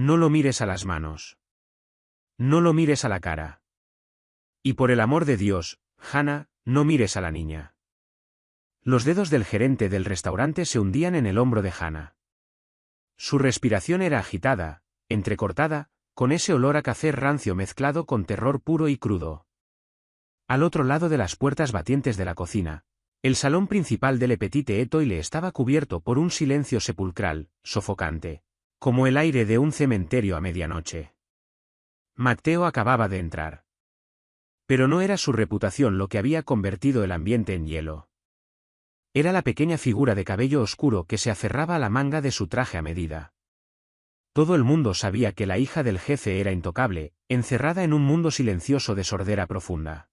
No lo mires a las manos. No lo mires a la cara. Y por el amor de Dios, Hannah, no mires a la niña. Los dedos del gerente del restaurante se hundían en el hombro de Hannah. Su respiración era agitada, entrecortada, con ese olor a café rancio mezclado con terror puro y crudo. Al otro lado de las puertas batientes de la cocina, el salón principal de Le Petit Étoile estaba cubierto por un silencio sepulcral, sofocante, como el aire de un cementerio a medianoche. Matteo acababa de entrar. Pero no era su reputación lo que había convertido el ambiente en hielo. Era la pequeña figura de cabello oscuro que se aferraba a la manga de su traje a medida. Todo el mundo sabía que la hija del jefe era intocable, encerrada en un mundo silencioso de sordera profunda.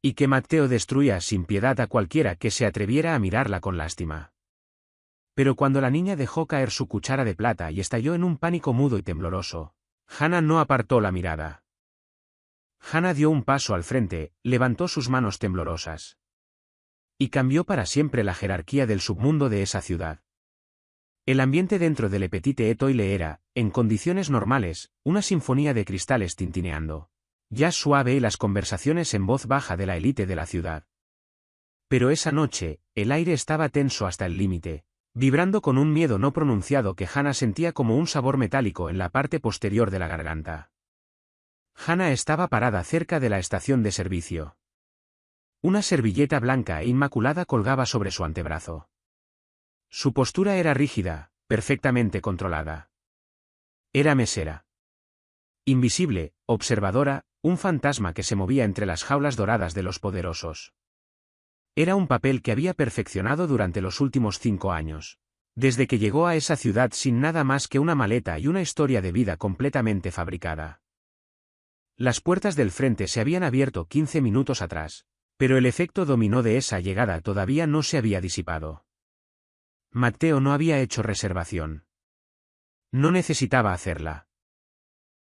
Y que Matteo destruía sin piedad a cualquiera que se atreviera a mirarla con lástima. Pero cuando la niña dejó caer su cuchara de plata y estalló en un pánico mudo y tembloroso, Hannah no apartó la mirada. Hannah dio un paso al frente, levantó sus manos temblorosas. Y cambió para siempre la jerarquía del submundo de esa ciudad. El ambiente dentro de Le Petit Étoile era, en condiciones normales, una sinfonía de cristales tintineando. Jazz suave y las conversaciones en voz baja de la élite de la ciudad. Pero esa noche, el aire estaba tenso hasta el límite, vibrando con un miedo no pronunciado que Hannah sentía como un sabor metálico en la parte posterior de la garganta. Hannah estaba parada cerca de la estación de servicio. Una servilleta blanca e inmaculada colgaba sobre su antebrazo. Su postura era rígida, perfectamente controlada. Era mesera. Invisible, observadora, un fantasma que se movía entre las jaulas doradas de los poderosos. Era un papel que había perfeccionado durante los últimos 5 años, desde que llegó a esa ciudad sin nada más que una maleta y una historia de vida completamente fabricada. Las puertas del frente se habían abierto 15 minutos atrás, pero el efecto dominó de esa llegada todavía no se había disipado. Matteo no había hecho reservación. No necesitaba hacerla.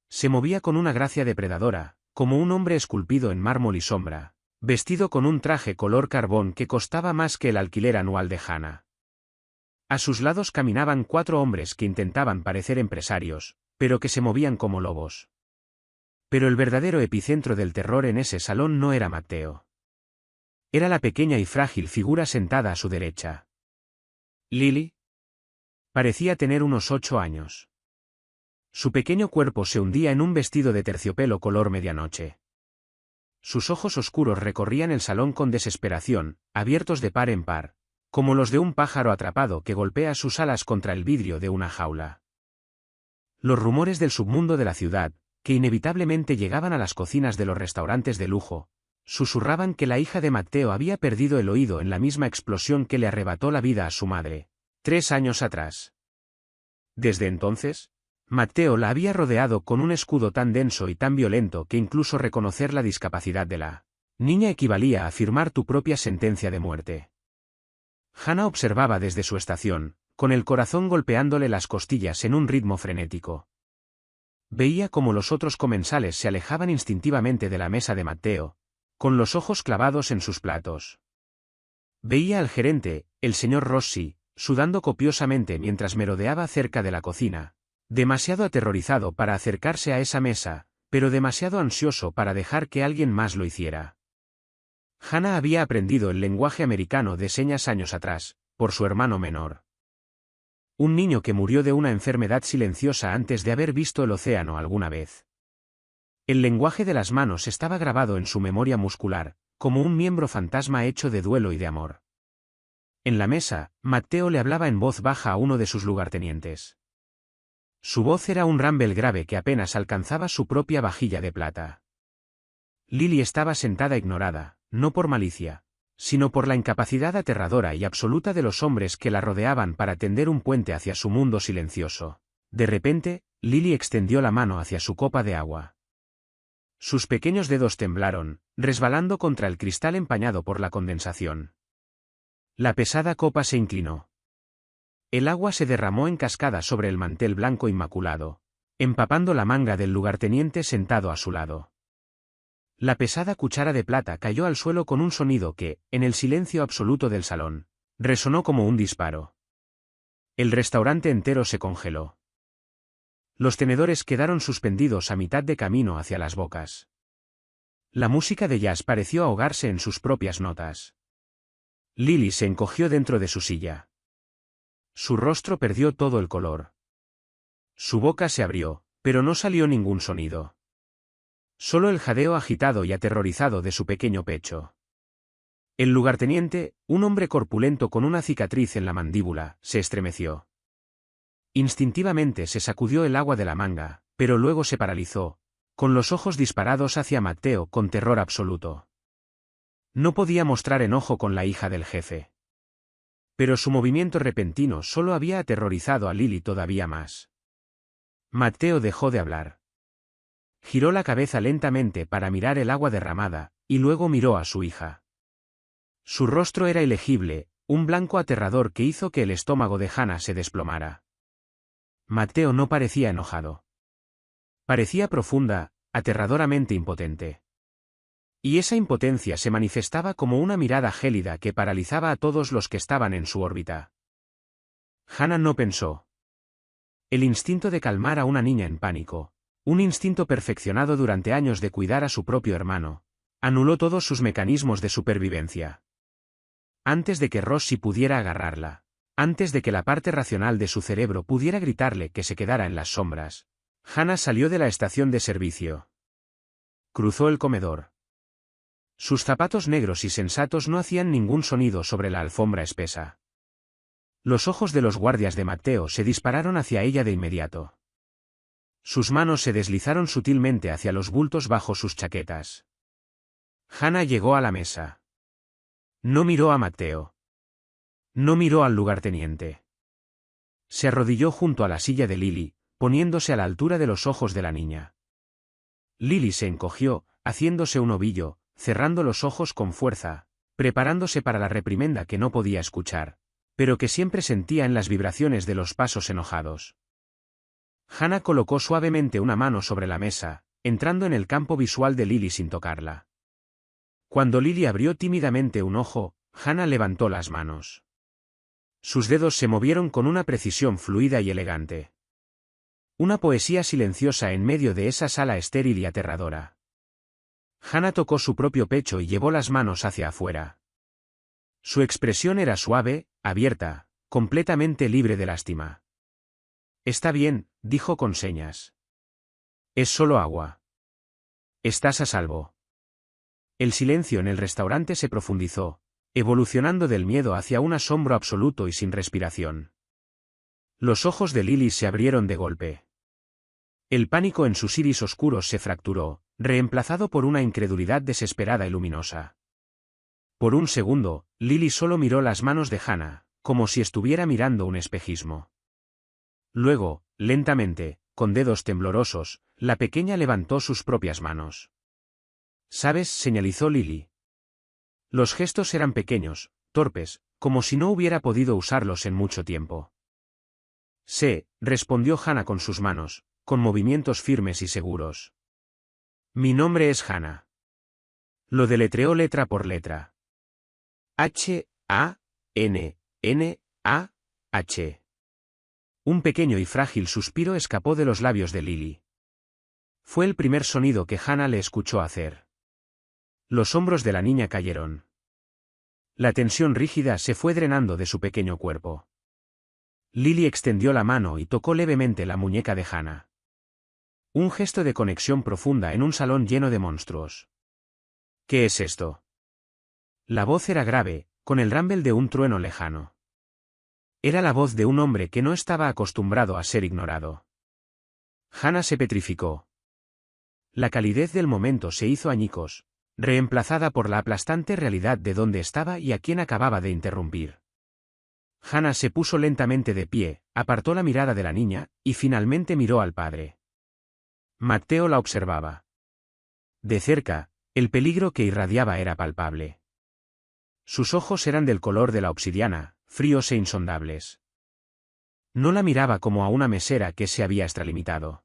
Se movía con una gracia depredadora, como un hombre esculpido en mármol y sombra, vestido con un traje color carbón que costaba más que el alquiler anual de Hannah. A sus lados caminaban 4 hombres que intentaban parecer empresarios, pero que se movían como lobos. Pero el verdadero epicentro del terror en ese salón no era Matteo. Era la pequeña y frágil figura sentada a su derecha. Lily parecía tener unos 8 años. Su pequeño cuerpo se hundía en un vestido de terciopelo color medianoche. Sus ojos oscuros recorrían el salón con desesperación, abiertos de par en par, como los de un pájaro atrapado que golpea sus alas contra el vidrio de una jaula. Los rumores del submundo de la ciudad, que inevitablemente llegaban a las cocinas de los restaurantes de lujo, susurraban que la hija de Matteo había perdido el oído en la misma explosión que le arrebató la vida a su madre, 3 años atrás. Desde entonces, Matteo la había rodeado con un escudo tan denso y tan violento que incluso reconocer la discapacidad de la niña equivalía a firmar tu propia sentencia de muerte. Hannah observaba desde su estación, con el corazón golpeándole las costillas en un ritmo frenético. Veía cómo los otros comensales se alejaban instintivamente de la mesa de Matteo, con los ojos clavados en sus platos. Veía al gerente, el señor Rossi, sudando copiosamente mientras merodeaba cerca de la cocina, demasiado aterrorizado para acercarse a esa mesa, pero demasiado ansioso para dejar que alguien más lo hiciera. Hannah había aprendido el lenguaje americano de señas años atrás, por su hermano menor. Un niño que murió de una enfermedad silenciosa antes de haber visto el océano alguna vez. El lenguaje de las manos estaba grabado en su memoria muscular, como un miembro fantasma hecho de duelo y de amor. En la mesa, Matteo le hablaba en voz baja a uno de sus lugartenientes. Su voz era un rumble grave que apenas alcanzaba su propia vajilla de plata. Lily estaba sentada ignorada, no por malicia, sino por la incapacidad aterradora y absoluta de los hombres que la rodeaban para tender un puente hacia su mundo silencioso. De repente, Lily extendió la mano hacia su copa de agua. Sus pequeños dedos temblaron, resbalando contra el cristal empañado por la condensación. La pesada copa se inclinó. El agua se derramó en cascada sobre el mantel blanco inmaculado, empapando la manga del lugarteniente sentado a su lado. La pesada cuchara de plata cayó al suelo con un sonido que, en el silencio absoluto del salón, resonó como un disparo. El restaurante entero se congeló. Los tenedores quedaron suspendidos a mitad de camino hacia las bocas. La música de jazz pareció ahogarse en sus propias notas. Lily se encogió dentro de su silla. Su rostro perdió todo el color. Su boca se abrió, pero no salió ningún sonido. Solo el jadeo agitado y aterrorizado de su pequeño pecho. El lugarteniente, un hombre corpulento con una cicatriz en la mandíbula, se estremeció. Instintivamente se sacudió el agua de la manga, pero luego se paralizó, con los ojos disparados hacia Matteo con terror absoluto. No podía mostrar enojo con la hija del jefe. Pero su movimiento repentino solo había aterrorizado a Lily todavía más. Matteo dejó de hablar. Giró la cabeza lentamente para mirar el agua derramada, y luego miró a su hija. Su rostro era ilegible, un blanco aterrador que hizo que el estómago de Hannah se desplomara. Matteo no parecía enojado. Parecía profunda, aterradoramente impotente. Y esa impotencia se manifestaba como una mirada gélida que paralizaba a todos los que estaban en su órbita. Hannah no pensó. El instinto de calmar a una niña en pánico, un instinto perfeccionado durante años de cuidar a su propio hermano, anuló todos sus mecanismos de supervivencia. Antes de que Rossi pudiera agarrarla, antes de que la parte racional de su cerebro pudiera gritarle que se quedara en las sombras, Hannah salió de la estación de servicio. Cruzó el comedor. Sus zapatos negros y sensatos no hacían ningún sonido sobre la alfombra espesa. Los ojos de los guardias de Matteo se dispararon hacia ella de inmediato. Sus manos se deslizaron sutilmente hacia los bultos bajo sus chaquetas. Hannah llegó a la mesa. No miró a Matteo. No miró al lugarteniente. Se arrodilló junto a la silla de Lily, poniéndose a la altura de los ojos de la niña. Lily se encogió, haciéndose un ovillo, cerrando los ojos con fuerza, preparándose para la reprimenda que no podía escuchar, pero que siempre sentía en las vibraciones de los pasos enojados. Hannah colocó suavemente una mano sobre la mesa, entrando en el campo visual de Lily sin tocarla. Cuando Lily abrió tímidamente un ojo, Hannah levantó las manos. Sus dedos se movieron con una precisión fluida y elegante. Una poesía silenciosa en medio de esa sala estéril y aterradora. Hannah tocó su propio pecho y llevó las manos hacia afuera. Su expresión era suave, abierta, completamente libre de lástima. Está bien, dijo con señas. Es solo agua. Estás a salvo. El silencio en el restaurante se profundizó, evolucionando del miedo hacia un asombro absoluto y sin respiración. Los ojos de Lily se abrieron de golpe. El pánico en sus iris oscuros se fracturó, reemplazado por una incredulidad desesperada y luminosa. Por un segundo, Lily solo miró las manos de Hannah, como si estuviera mirando un espejismo. Luego, lentamente, con dedos temblorosos, la pequeña levantó sus propias manos. ¿Sabes?, señalizó Lily. Los gestos eran pequeños, torpes, como si no hubiera podido usarlos en mucho tiempo. Sé, respondió Hannah con sus manos, con movimientos firmes y seguros. Mi nombre es Hannah. Lo deletreó letra por letra. H-A-N-N-A-H. Un pequeño y frágil suspiro escapó de los labios de Lily. Fue el primer sonido que Hannah le escuchó hacer. Los hombros de la niña cayeron. La tensión rígida se fue drenando de su pequeño cuerpo. Lily extendió la mano y tocó levemente la muñeca de Hannah. Un gesto de conexión profunda en un salón lleno de monstruos. ¿Qué es esto? La voz era grave, con el rumble de un trueno lejano. Era la voz de un hombre que no estaba acostumbrado a ser ignorado. Hannah se petrificó. La calidez del momento se hizo añicos, reemplazada por la aplastante realidad de dónde estaba y a quién acababa de interrumpir. Hannah se puso lentamente de pie, apartó la mirada de la niña, y finalmente miró al padre. Matteo la observaba. De cerca, el peligro que irradiaba era palpable. Sus ojos eran del color de la obsidiana, fríos e insondables. No la miraba como a una mesera que se había extralimitado.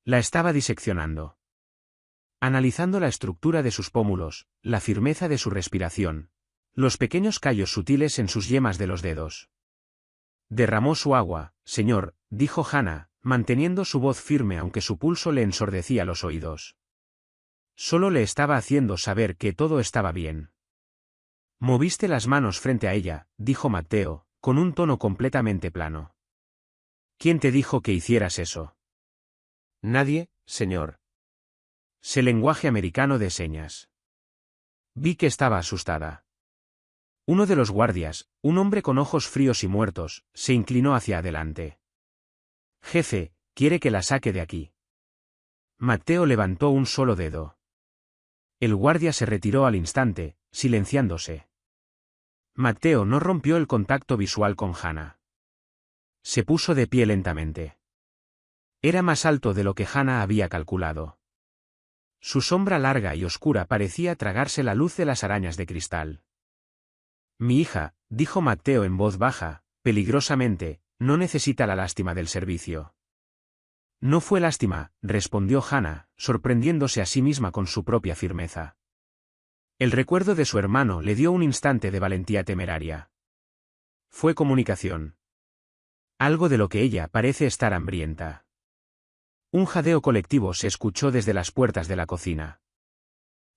La estaba diseccionando. Analizando la estructura de sus pómulos, la firmeza de su respiración, los pequeños callos sutiles en sus yemas de los dedos. Derramó su agua, señor, dijo Hannah, manteniendo su voz firme aunque su pulso le ensordecía los oídos. Solo le estaba haciendo saber que todo estaba bien. Moviste las manos frente a ella, dijo Matteo, con un tono completamente plano. ¿Quién te dijo que hicieras eso? Nadie, señor. Sé lenguaje americano de señas. Vi que estaba asustada. Uno de los guardias, un hombre con ojos fríos y muertos, se inclinó hacia adelante. Jefe, quiere que la saque de aquí. Matteo levantó un solo dedo. El guardia se retiró al instante, silenciándose. Matteo no rompió el contacto visual con Hannah. Se puso de pie lentamente. Era más alto de lo que Hannah había calculado. Su sombra larga y oscura parecía tragarse la luz de las arañas de cristal. Mi hija, dijo Matteo en voz baja, peligrosamente, no necesita la lástima del servicio. No fue lástima, respondió Hannah, sorprendiéndose a sí misma con su propia firmeza. El recuerdo de su hermano le dio un instante de valentía temeraria. Fue comunicación. Algo de lo que ella parece estar hambrienta. Un jadeo colectivo se escuchó desde las puertas de la cocina.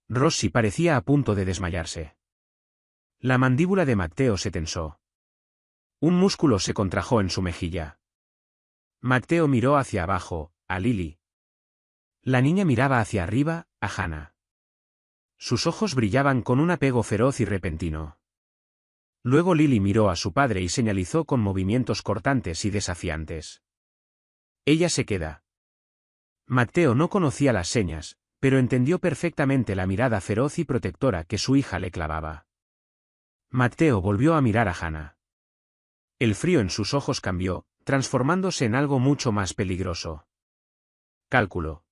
Rossi parecía a punto de desmayarse. La mandíbula de Matteo se tensó. Un músculo se contrajo en su mejilla. Matteo miró hacia abajo, a Lily. La niña miraba hacia arriba, a Hannah. Sus ojos brillaban con un apego feroz y repentino. Luego Lily miró a su padre y señalizó con movimientos cortantes y desafiantes. Ella se queda. Matteo no conocía las señas, pero entendió perfectamente la mirada feroz y protectora que su hija le clavaba. Matteo volvió a mirar a Hannah. El frío en sus ojos cambió, transformándose en algo mucho más peligroso. Cálculo.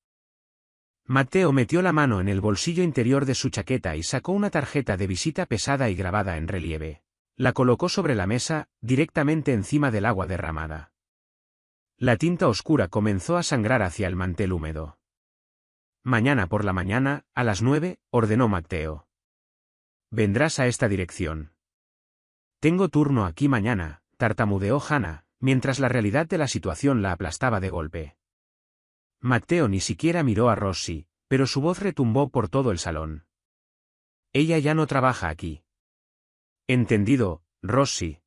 Matteo metió la mano en el bolsillo interior de su chaqueta y sacó una tarjeta de visita pesada y grabada en relieve. La colocó sobre la mesa, directamente encima del agua derramada. La tinta oscura comenzó a sangrar hacia el mantel húmedo. Mañana por la mañana, a las 9, ordenó Matteo. Vendrás a esta dirección. Tengo turno aquí mañana, tartamudeó Hannah, mientras la realidad de la situación la aplastaba de golpe. Matteo ni siquiera miró a Rossi, pero su voz retumbó por todo el salón. Ella ya no trabaja aquí. Entendido, Rossi.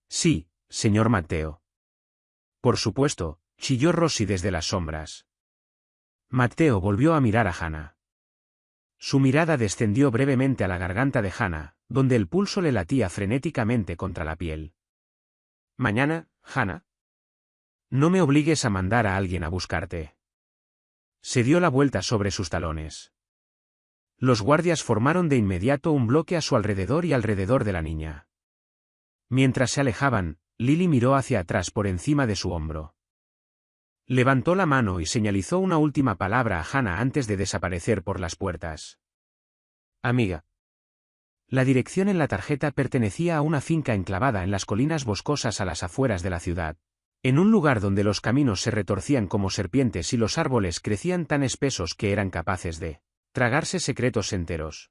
Sí, señor Matteo. Por supuesto, chilló Rossi desde las sombras. Matteo volvió a mirar a Hannah. Su mirada descendió brevemente a la garganta de Hannah, donde el pulso le latía frenéticamente contra la piel. Mañana, Hannah. No me obligues a mandar a alguien a buscarte. Se dio la vuelta sobre sus talones. Los guardias formaron de inmediato un bloque a su alrededor y alrededor de la niña. Mientras se alejaban, Lily miró hacia atrás por encima de su hombro. Levantó la mano y señalizó una última palabra a Hannah antes de desaparecer por las puertas. Amiga. La dirección en la tarjeta pertenecía a una finca enclavada en las colinas boscosas a las afueras de la ciudad, en un lugar donde los caminos se retorcían como serpientes y los árboles crecían tan espesos que eran capaces de tragarse secretos enteros.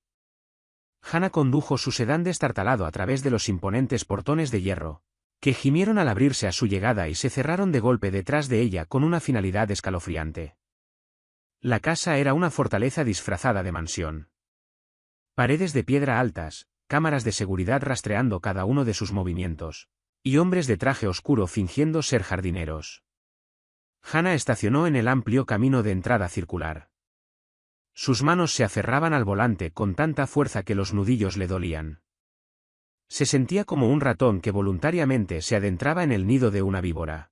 Hannah condujo su sedán destartalado a través de los imponentes portones de hierro, que gimieron al abrirse a su llegada y se cerraron de golpe detrás de ella con una finalidad escalofriante. La casa era una fortaleza disfrazada de mansión. Paredes de piedra altas, cámaras de seguridad rastreando cada uno de sus movimientos, y hombres de traje oscuro fingiendo ser jardineros. Hannah estacionó en el amplio camino de entrada circular. Sus manos se aferraban al volante con tanta fuerza que los nudillos le dolían. Se sentía como un ratón que voluntariamente se adentraba en el nido de una víbora.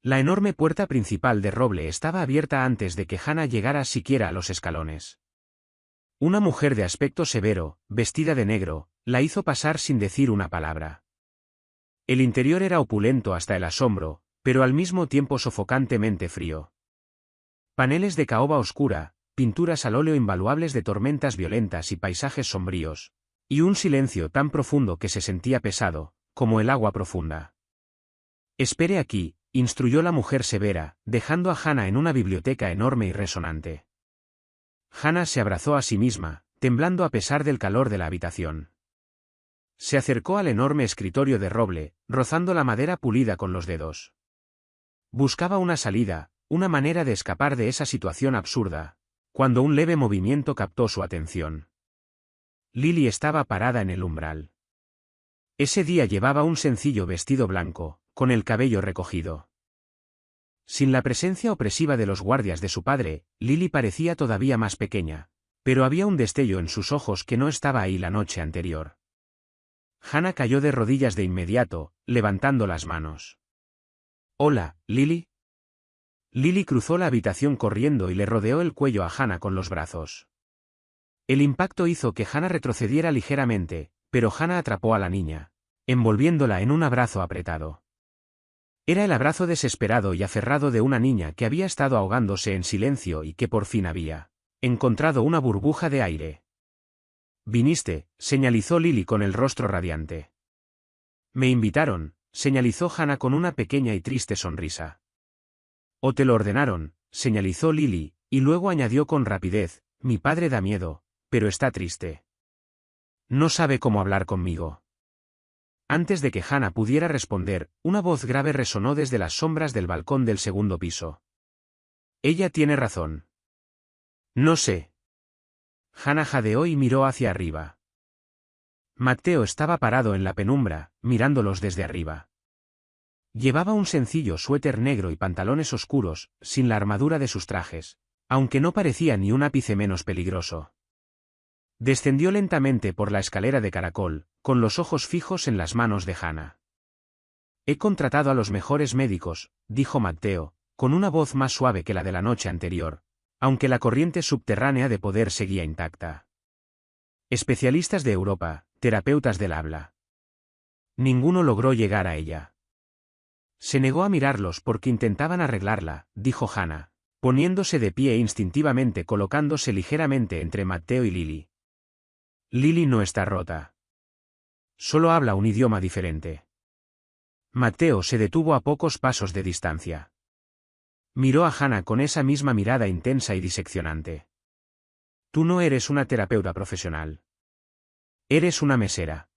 La enorme puerta principal de roble estaba abierta antes de que Hannah llegara siquiera a los escalones. Una mujer de aspecto severo, vestida de negro, la hizo pasar sin decir una palabra. El interior era opulento hasta el asombro, pero al mismo tiempo sofocantemente frío. Paneles de caoba oscura, pinturas al óleo invaluables de tormentas violentas y paisajes sombríos, y un silencio tan profundo que se sentía pesado, como el agua profunda. Espere aquí, instruyó la mujer severa, dejando a Hannah en una biblioteca enorme y resonante. Hannah se abrazó a sí misma, temblando a pesar del calor de la habitación. Se acercó al enorme escritorio de roble, rozando la madera pulida con los dedos. Buscaba una salida, una manera de escapar de esa situación absurda, cuando un leve movimiento captó su atención. Lily estaba parada en el umbral. Ese día llevaba un sencillo vestido blanco, con el cabello recogido. Sin la presencia opresiva de los guardias de su padre, Lily parecía todavía más pequeña, pero había un destello en sus ojos que no estaba ahí la noche anterior. Hannah cayó de rodillas de inmediato, levantando las manos. «Hola, Lily». Lily cruzó la habitación corriendo y le rodeó el cuello a Hannah con los brazos. El impacto hizo que Hannah retrocediera ligeramente, pero Hannah atrapó a la niña, envolviéndola en un abrazo apretado. Era el abrazo desesperado y aferrado de una niña que había estado ahogándose en silencio y que por fin había encontrado una burbuja de aire. «Viniste», señalizó Lily con el rostro radiante. «Me invitaron», señalizó Hannah con una pequeña y triste sonrisa. «O te lo ordenaron», señalizó Lily, y luego añadió con rapidez, «Mi padre da miedo, pero está triste. No sabe cómo hablar conmigo». Antes de que Hannah pudiera responder, una voz grave resonó desde las sombras del balcón del segundo piso. «Ella tiene razón». «No sé». Hannah jadeó y miró hacia arriba. Matteo estaba parado en la penumbra, mirándolos desde arriba. Llevaba un sencillo suéter negro y pantalones oscuros, sin la armadura de sus trajes, aunque no parecía ni un ápice menos peligroso. Descendió lentamente por la escalera de caracol, con los ojos fijos en las manos de Hannah. «He contratado a los mejores médicos», dijo Matteo, con una voz más suave que la de la noche anterior, aunque la corriente subterránea de poder seguía intacta. «Especialistas de Europa, terapeutas del habla». Ninguno logró llegar a ella. Se negó a mirarlos porque intentaban arreglarla, dijo Hannah, poniéndose de pie e instintivamente colocándose ligeramente entre Matteo y Lily. «Lily no está rota. Solo habla un idioma diferente». Matteo se detuvo a pocos pasos de distancia. Miró a Hannah con esa misma mirada intensa y diseccionante. «Tú no eres una terapeuta profesional. Eres una mesera».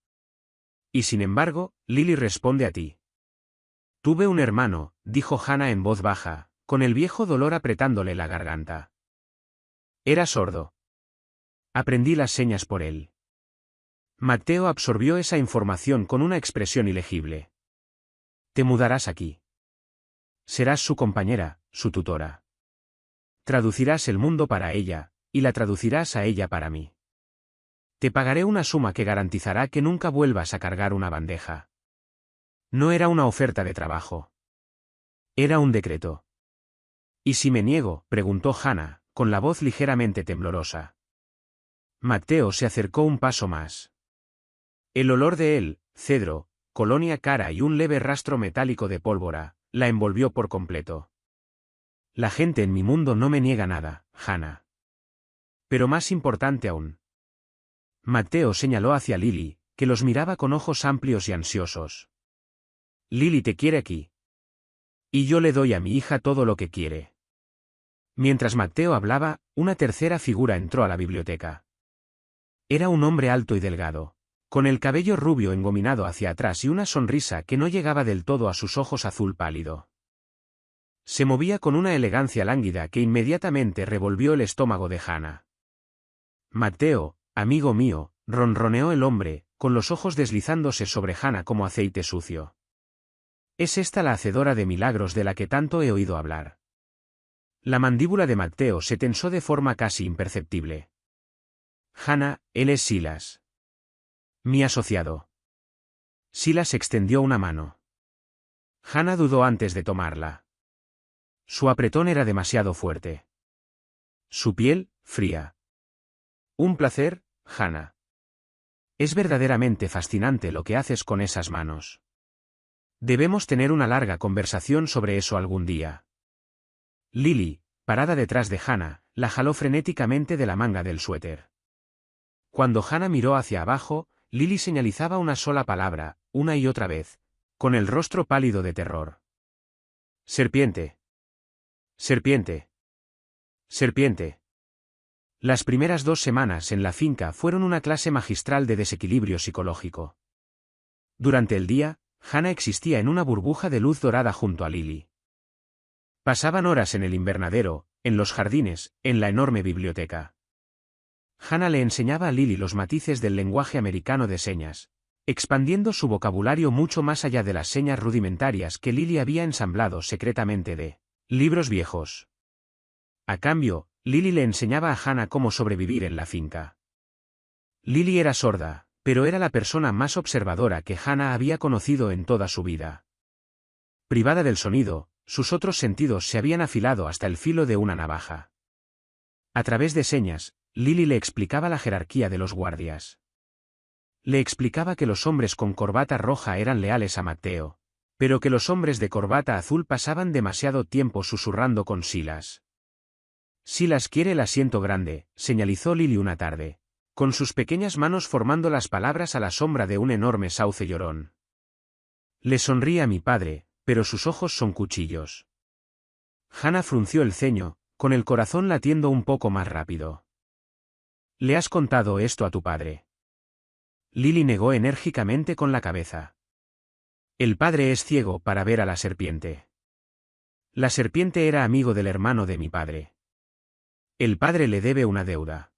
«Y sin embargo, Lily responde a ti». «Tuve un hermano», dijo Hannah en voz baja, con el viejo dolor apretándole la garganta. «Era sordo. Aprendí las señas por él». Matteo absorbió esa información con una expresión ilegible. «Te mudarás aquí. Serás su compañera, su tutora. Traducirás el mundo para ella, y la traducirás a ella para mí. Te pagaré una suma que garantizará que nunca vuelvas a cargar una bandeja». No era una oferta de trabajo. Era un decreto. «¿Y si me niego?», preguntó Hannah, con la voz ligeramente temblorosa. Matteo se acercó un paso más. El olor de él, cedro, colonia cara y un leve rastro metálico de pólvora, la envolvió por completo. «La gente en mi mundo no me niega nada, Hannah. Pero más importante aún». Matteo señaló hacia Lily, que los miraba con ojos amplios y ansiosos. «Lily te quiere aquí. Y yo le doy a mi hija todo lo que quiere». Mientras Matteo hablaba, una tercera figura entró a la biblioteca. Era un hombre alto y delgado, con el cabello rubio engominado hacia atrás y una sonrisa que no llegaba del todo a sus ojos azul pálido. Se movía con una elegancia lánguida que inmediatamente revolvió el estómago de Hannah. «Matteo, amigo mío», ronroneó el hombre, con los ojos deslizándose sobre Hannah como aceite sucio. «¿Es esta la hacedora de milagros de la que tanto he oído hablar?». La mandíbula de Matteo se tensó de forma casi imperceptible. «Hannah, él es Silas. Mi asociado». Silas extendió una mano. Hannah dudó antes de tomarla. Su apretón era demasiado fuerte. Su piel, fría. «Un placer, Hannah. Es verdaderamente fascinante lo que haces con esas manos. Debemos tener una larga conversación sobre eso algún día». Lily, parada detrás de Hannah, la jaló frenéticamente de la manga del suéter. Cuando Hannah miró hacia abajo, Lily señalizaba una sola palabra, una y otra vez, con el rostro pálido de terror. «Serpiente. Serpiente. Serpiente». Las primeras 2 semanas en la finca fueron una clase magistral de desequilibrio psicológico. Durante el día, Hannah existía en una burbuja de luz dorada junto a Lily. Pasaban horas en el invernadero, en los jardines, en la enorme biblioteca. Hannah le enseñaba a Lily los matices del lenguaje americano de señas, expandiendo su vocabulario mucho más allá de las señas rudimentarias que Lily había ensamblado secretamente de libros viejos. A cambio, Lily le enseñaba a Hannah cómo sobrevivir en la finca. Lily era sorda, pero era la persona más observadora que Hannah había conocido en toda su vida. Privada del sonido, sus otros sentidos se habían afilado hasta el filo de una navaja. A través de señas, Lily le explicaba la jerarquía de los guardias. Le explicaba que los hombres con corbata roja eran leales a Matteo, pero que los hombres de corbata azul pasaban demasiado tiempo susurrando con Silas. Silas quiere el asiento grande, señalizó Lily una tarde, con sus pequeñas manos formando las palabras a la sombra de un enorme sauce llorón. Le sonríe a mi padre, pero sus ojos son cuchillos. Hannah frunció el ceño, con el corazón latiendo un poco más rápido. ¿Le has contado esto a tu padre? Lily negó enérgicamente con la cabeza. El padre es ciego para ver a la serpiente. La serpiente era amigo del hermano de mi padre. El padre le debe una deuda.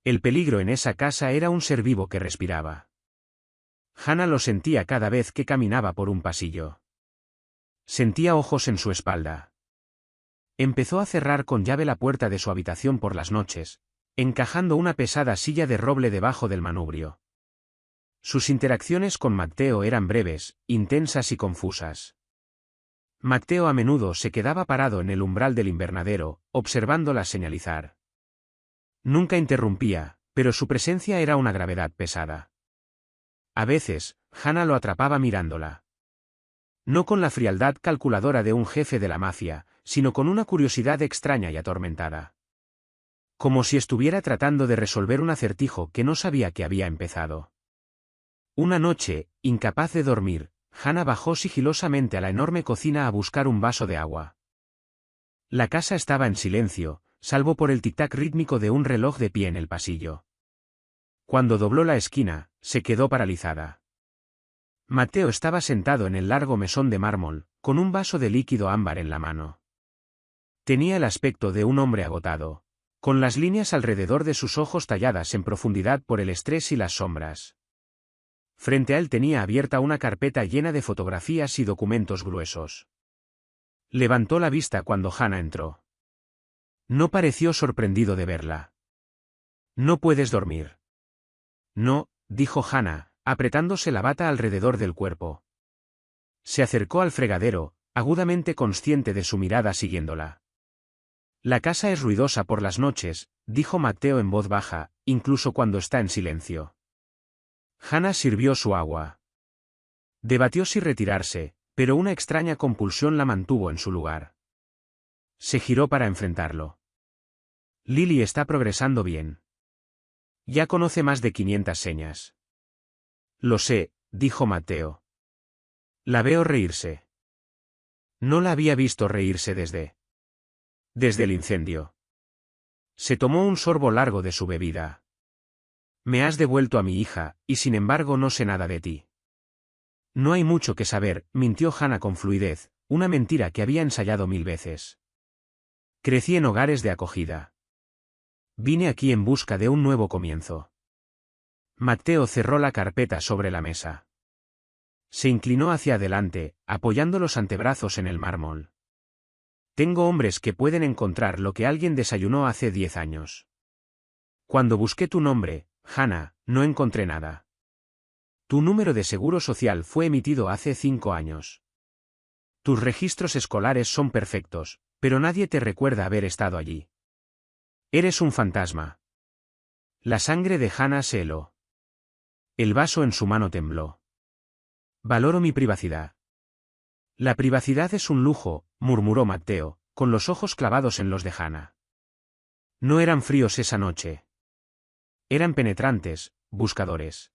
El peligro en esa casa era un ser vivo que respiraba. Hannah lo sentía cada vez que caminaba por un pasillo. Sentía ojos en su espalda. Empezó a cerrar con llave la puerta de su habitación por las noches, encajando una pesada silla de roble debajo del manubrio. Sus interacciones con Matteo eran breves, intensas y confusas. Matteo a menudo se quedaba parado en el umbral del invernadero, observándola señalizar. Nunca interrumpía, pero su presencia era una gravedad pesada. A veces, Hannah lo atrapaba mirándola. No con la frialdad calculadora de un jefe de la mafia, sino con una curiosidad extraña y atormentada. Como si estuviera tratando de resolver un acertijo que no sabía que había empezado. Una noche, incapaz de dormir, Hannah bajó sigilosamente a la enorme cocina a buscar un vaso de agua. La casa estaba en silencio, salvo por el tic-tac rítmico de un reloj de pie en el pasillo. Cuando dobló la esquina, se quedó paralizada. Matteo estaba sentado en el largo mesón de mármol, con un vaso de líquido ámbar en la mano. Tenía el aspecto de un hombre agotado, con las líneas alrededor de sus ojos talladas en profundidad por el estrés y las sombras. Frente a él tenía abierta una carpeta llena de fotografías y documentos gruesos. Levantó la vista cuando Hannah entró. No pareció sorprendido de verla. «¿No puedes dormir?» «No», dijo Hannah, apretándose la bata alrededor del cuerpo. Se acercó al fregadero, agudamente consciente de su mirada siguiéndola. «La casa es ruidosa por las noches», dijo Matteo en voz baja, incluso cuando está en silencio. Hannah sirvió su agua. Debatió si retirarse, pero una extraña compulsión la mantuvo en su lugar. Se giró para enfrentarlo. «Lily está progresando bien. Ya conoce más de 500 señas». «Lo sé», dijo Matteo. «La veo reírse». No la había visto reírse desde el incendio. Se tomó un sorbo largo de su bebida. «Me has devuelto a mi hija, y sin embargo no sé nada de ti». «No hay mucho que saber», mintió Hannah con fluidez, una mentira que había ensayado 1000 veces. «Crecí en hogares de acogida. Vine aquí en busca de un nuevo comienzo». Matteo cerró la carpeta sobre la mesa. Se inclinó hacia adelante, apoyando los antebrazos en el mármol. «Tengo hombres que pueden encontrar lo que alguien desayunó hace 10 años. Cuando busqué tu nombre, Hannah, no encontré nada. Tu número de seguro social fue emitido hace 5 años. Tus registros escolares son perfectos, pero nadie te recuerda haber estado allí. Eres un fantasma». La sangre de Hannah se heló. El vaso en su mano tembló. «Valoro mi privacidad». «La privacidad es un lujo», murmuró Matteo, con los ojos clavados en los de Hannah. No eran fríos esa noche. Eran penetrantes, buscadores.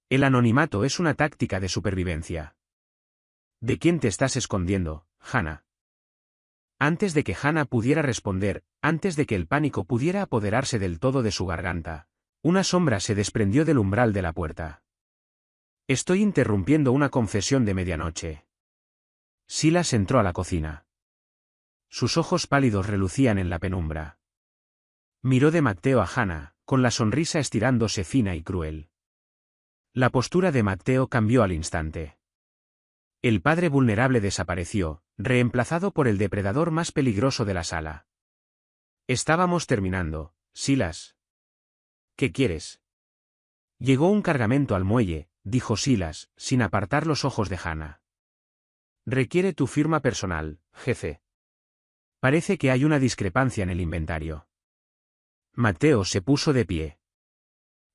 El anonimato es una táctica de supervivencia. «¿De quién te estás escondiendo, Hannah?» Antes de que Hannah pudiera responder, antes de que el pánico pudiera apoderarse del todo de su garganta, una sombra se desprendió del umbral de la puerta. «Estoy interrumpiendo una confesión de medianoche». Silas entró a la cocina. sus ojos pálidos relucían en la penumbra. Miró de Matteo a Hannah, con la sonrisa estirándose fina y cruel. La postura de Matteo cambió al instante. El padre vulnerable desapareció, reemplazado por el depredador más peligroso de la sala. Estábamos terminando, Silas. ¿Qué quieres? Llegó un cargamento al muelle, dijo Silas, sin apartar los ojos de Hannah. Requiere tu firma personal, jefe. Parece que hay una discrepancia en el inventario. Matteo se puso de pie.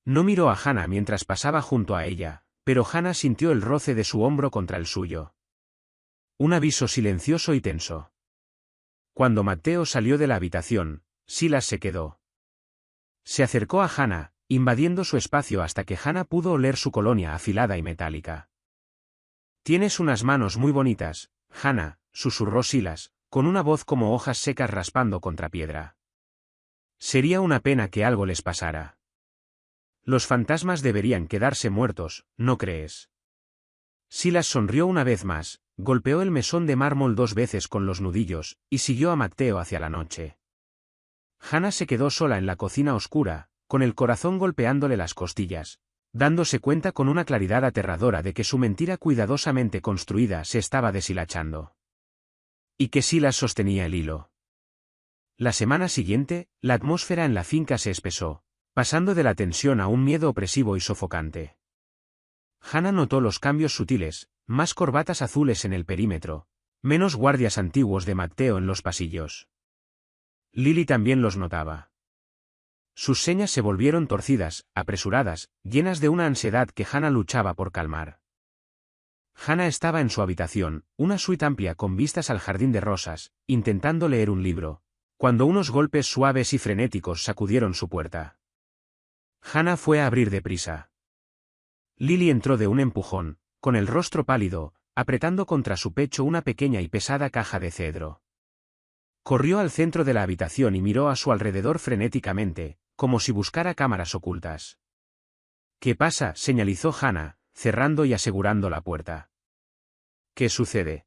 No miró a Hannah mientras pasaba junto a ella, pero Hannah sintió el roce de su hombro contra el suyo. Un aviso silencioso y tenso. Cuando Matteo salió de la habitación, Silas se quedó. Se acercó a Hannah, invadiendo su espacio hasta que Hannah pudo oler su colonia afilada y metálica. Tienes unas manos muy bonitas, Hannah, susurró Silas, con una voz como hojas secas raspando contra piedra. Sería una pena que algo les pasara. Los fantasmas deberían quedarse muertos, ¿no crees? Silas sonrió una vez más, golpeó el mesón de mármol 2 veces con los nudillos, y siguió a Matteo hacia la noche. Hannah se quedó sola en la cocina oscura, con el corazón golpeándole las costillas, dándose cuenta con una claridad aterradora de que su mentira cuidadosamente construida se estaba deshilachando. Y que Silas sostenía el hilo. La semana siguiente, la atmósfera en la finca se espesó, pasando de la tensión a un miedo opresivo y sofocante. Hannah notó los cambios sutiles, más corbatas azules en el perímetro, menos guardias antiguos de Matteo en los pasillos. Lily también los notaba. Sus señas se volvieron torcidas, apresuradas, llenas de una ansiedad que Hannah luchaba por calmar. Hannah estaba en su habitación, una suite amplia con vistas al jardín de rosas, intentando leer un libro, cuando unos golpes suaves y frenéticos sacudieron su puerta. Hannah fue a abrir deprisa. Lily entró de un empujón, con el rostro pálido, apretando contra su pecho una pequeña y pesada caja de cedro. Corrió al centro de la habitación y miró a su alrededor frenéticamente, como si buscara cámaras ocultas. ¿Qué pasa?, señalizó Hannah, cerrando y asegurando la puerta. ¿Qué sucede?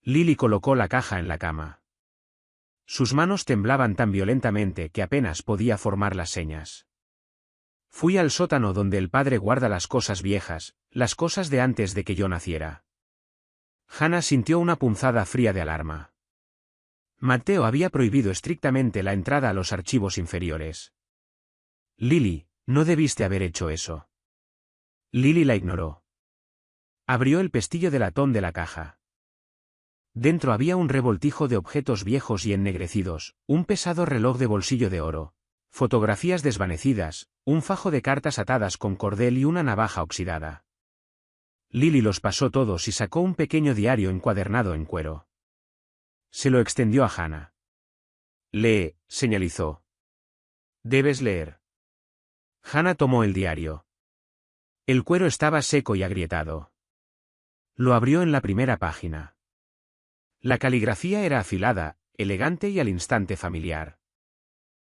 Lily colocó la caja en la cama. Sus manos temblaban tan violentamente que apenas podía formar las señas. Fui al sótano donde el padre guarda las cosas viejas, las cosas de antes de que yo naciera. Hannah sintió una punzada fría de alarma. Matteo había prohibido estrictamente la entrada a los archivos inferiores. Lily, no debiste haber hecho eso. Lily la ignoró. Abrió el pestillo de latón de la caja. Dentro había un revoltijo de objetos viejos y ennegrecidos, un pesado reloj de bolsillo de oro, fotografías desvanecidas, un fajo de cartas atadas con cordel y una navaja oxidada. Lily los pasó todos y sacó un pequeño diario encuadernado en cuero. Se lo extendió a Hannah. Lee, señalizó. Debes leer. Hannah tomó el diario. El cuero estaba seco y agrietado. Lo abrió en la primera página. La caligrafía era afilada, elegante y al instante familiar.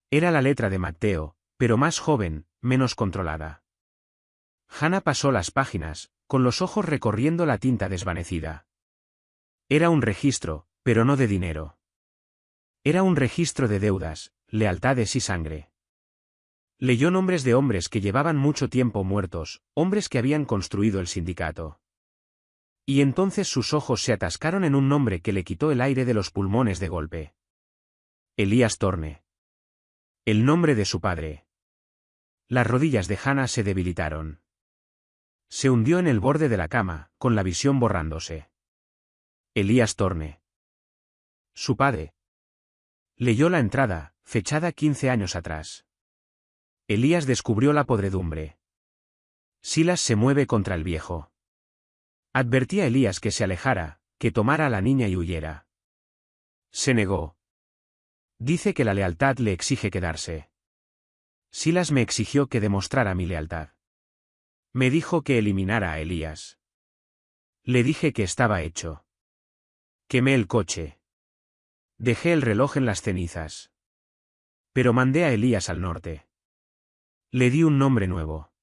Era la letra de Matteo, pero más joven, menos controlada. Hannah pasó las páginas, con los ojos recorriendo la tinta desvanecida. Era un registro, pero no de dinero. Era un registro de deudas, lealtades y sangre. Leyó nombres de hombres que llevaban mucho tiempo muertos, hombres que habían construido el sindicato. Y entonces sus ojos se atascaron en un nombre que le quitó el aire de los pulmones de golpe. Elías Thorne. El nombre de su padre. Las rodillas de Hannah se debilitaron. Se hundió en el borde de la cama, con la visión borrándose. Elías Thorne. Su padre. Leyó la entrada, fechada 15 años atrás. Elías descubrió la podredumbre. Silas se mueve contra el viejo. Advertí a Elías que se alejara, que tomara a la niña y huyera. Se negó. Dice que la lealtad le exige quedarse. Silas me exigió que demostrara mi lealtad. Me dijo que eliminara a Elías. Le dije que estaba hecho. Quemé el coche. Dejé el reloj en las cenizas. Pero mandé a Elías al norte. Le di un nombre nuevo.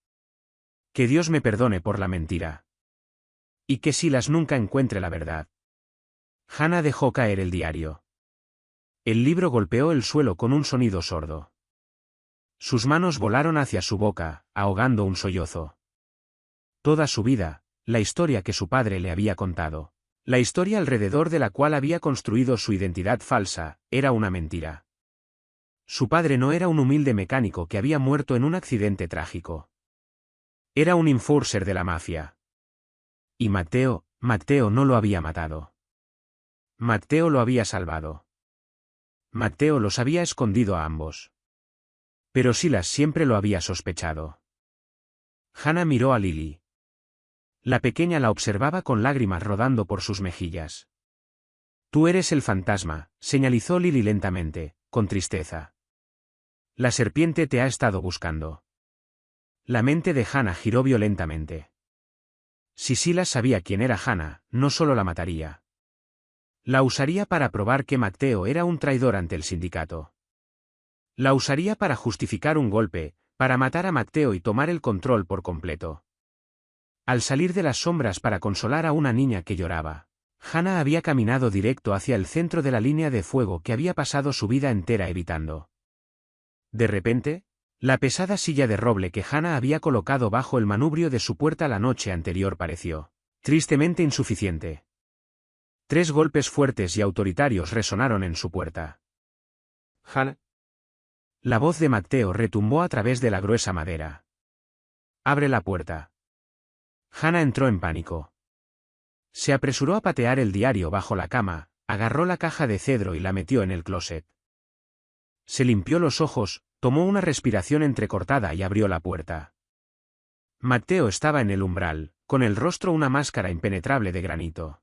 Que Dios me perdone por la mentira. Y que Silas nunca encuentre la verdad. Hannah dejó caer el diario. El libro golpeó el suelo con un sonido sordo. Sus manos volaron hacia su boca, ahogando un sollozo. Toda su vida, la historia que su padre le había contado, la historia alrededor de la cual había construido su identidad falsa, era una mentira. Su padre no era un humilde mecánico que había muerto en un accidente trágico. Era un enforcer de la mafia. Y Matteo no lo había matado. Matteo lo había salvado. Matteo los había escondido a ambos. Pero Silas siempre lo había sospechado. Hannah miró a Lily. La pequeña la observaba con lágrimas rodando por sus mejillas. Tú eres el fantasma, señalizó Lily lentamente, con tristeza. La serpiente te ha estado buscando. La mente de Hannah giró violentamente. Si Silas sabía quién era Hannah, no solo la mataría. La usaría para probar que Matteo era un traidor ante el sindicato. La usaría para justificar un golpe, para matar a Matteo y tomar el control por completo. Al salir de las sombras para consolar a una niña que lloraba, Hannah había caminado directo hacia el centro de la línea de fuego que había pasado su vida entera evitando. De repente, la pesada silla de roble que Hannah había colocado bajo el manubrio de su puerta la noche anterior pareció, tristemente insuficiente. 3 golpes fuertes y autoritarios resonaron en su puerta. Hannah. La voz de Matteo retumbó a través de la gruesa madera. Abre la puerta. Hannah entró en pánico. Se apresuró a patear el diario bajo la cama, agarró la caja de cedro y la metió en el closet. Se limpió los ojos, tomó una respiración entrecortada y abrió la puerta. Matteo estaba en el umbral, con el rostro una máscara impenetrable de granito.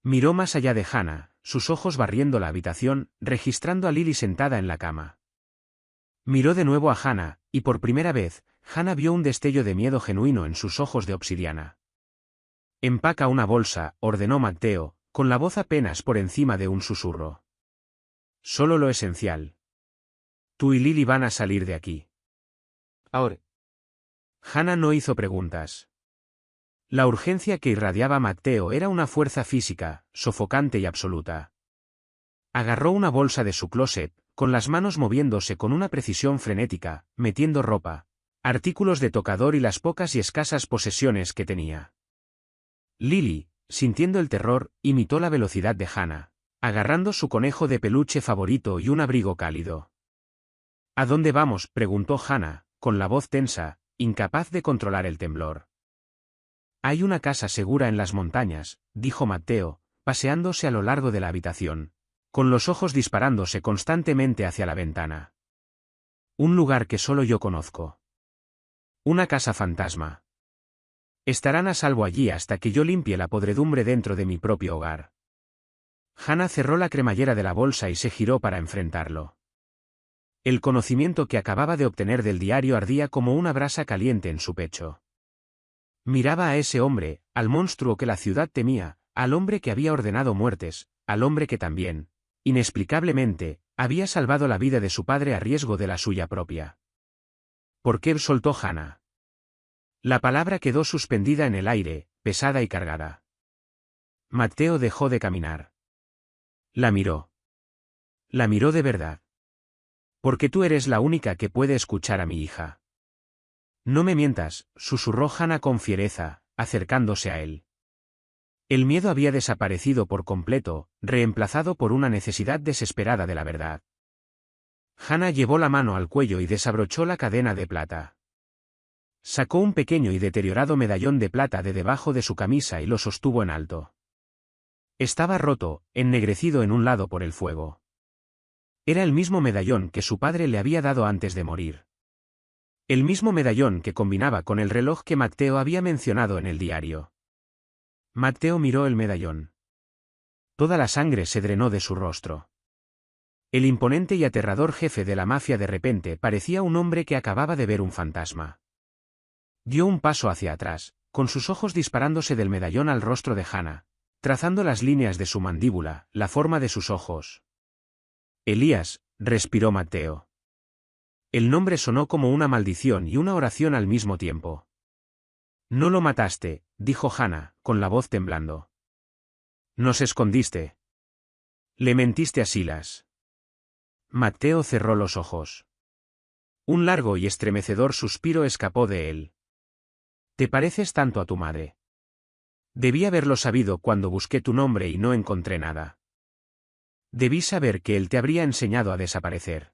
Miró más allá de Hannah, sus ojos barriendo la habitación, registrando a Lily sentada en la cama. Miró de nuevo a Hannah, y por primera vez, Hannah vio un destello de miedo genuino en sus ojos de obsidiana. Empaca una bolsa, ordenó Matteo, con la voz apenas por encima de un susurro. Solo lo esencial. Tú y Lily van a salir de aquí. Ahora. Hannah no hizo preguntas. La urgencia que irradiaba Matteo era una fuerza física, sofocante y absoluta. Agarró una bolsa de su closet, con las manos moviéndose con una precisión frenética, metiendo ropa, artículos de tocador y las pocas y escasas posesiones que tenía. Lily, sintiendo el terror, imitó la velocidad de Hannah, agarrando su conejo de peluche favorito y un abrigo cálido. ¿A dónde vamos?, preguntó Hannah, con la voz tensa, incapaz de controlar el temblor. Hay una casa segura en las montañas, dijo Matteo, paseándose a lo largo de la habitación, con los ojos disparándose constantemente hacia la ventana. Un lugar que solo yo conozco. Una casa fantasma. Estarán a salvo allí hasta que yo limpie la podredumbre dentro de mi propio hogar. Hannah cerró la cremallera de la bolsa y se giró para enfrentarlo. El conocimiento que acababa de obtener del diario ardía como una brasa caliente en su pecho. Miraba a ese hombre, al monstruo que la ciudad temía, al hombre que había ordenado muertes, al hombre que también, inexplicablemente, había salvado la vida de su padre a riesgo de la suya propia. ¿Por qué?, soltó Hannah. La palabra quedó suspendida en el aire, pesada y cargada. Matteo dejó de caminar. La miró. La miró de verdad. Porque tú eres la única que puede escuchar a mi hija. No me mientas, susurró Hannah con fiereza, acercándose a él. El miedo había desaparecido por completo, reemplazado por una necesidad desesperada de la verdad. Hannah llevó la mano al cuello y desabrochó la cadena de plata. Sacó un pequeño y deteriorado medallón de plata de debajo de su camisa y lo sostuvo en alto. Estaba roto, ennegrecido en un lado por el fuego. Era el mismo medallón que su padre le había dado antes de morir. El mismo medallón que combinaba con el reloj que Matteo había mencionado en el diario. Matteo miró el medallón. Toda la sangre se drenó de su rostro. El imponente y aterrador jefe de la mafia de repente parecía un hombre que acababa de ver un fantasma. Dio un paso hacia atrás, con sus ojos disparándose del medallón al rostro de Hannah, trazando las líneas de su mandíbula, la forma de sus ojos. Elías, respiró Matteo. El nombre sonó como una maldición y una oración al mismo tiempo. No lo mataste, dijo Hannah, con la voz temblando. Nos escondiste. Le mentiste a Silas. Mateo cerró los ojos. Un largo y estremecedor suspiro escapó de él. Te pareces tanto a tu madre. Debí haberlo sabido cuando busqué tu nombre y no encontré nada. Debí saber que él te habría enseñado a desaparecer.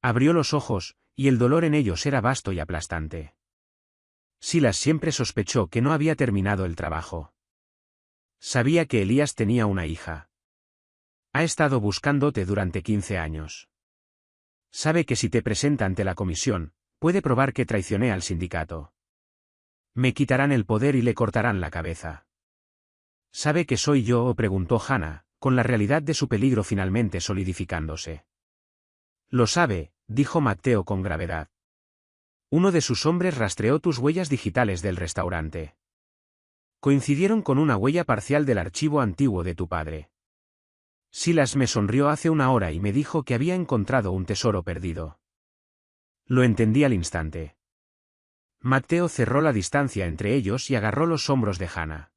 Abrió los ojos, y el dolor en ellos era vasto y aplastante. Silas siempre sospechó que no había terminado el trabajo. Sabía que Elías tenía una hija. Ha estado buscándote durante 15 años. Sabe que si te presenta ante la comisión, puede probar que traicioné al sindicato. Me quitarán el poder y le cortarán la cabeza. ¿Sabe que soy yo? Preguntó Hannah, con la realidad de su peligro finalmente solidificándose. Lo sabe, dijo Mateo con gravedad. Uno de sus hombres rastreó tus huellas digitales del restaurante. Coincidieron con una huella parcial del archivo antiguo de tu padre. Silas me sonrió hace una hora y me dijo que había encontrado un tesoro perdido. Lo entendí al instante. Mateo cerró la distancia entre ellos y agarró los hombros de Hannah.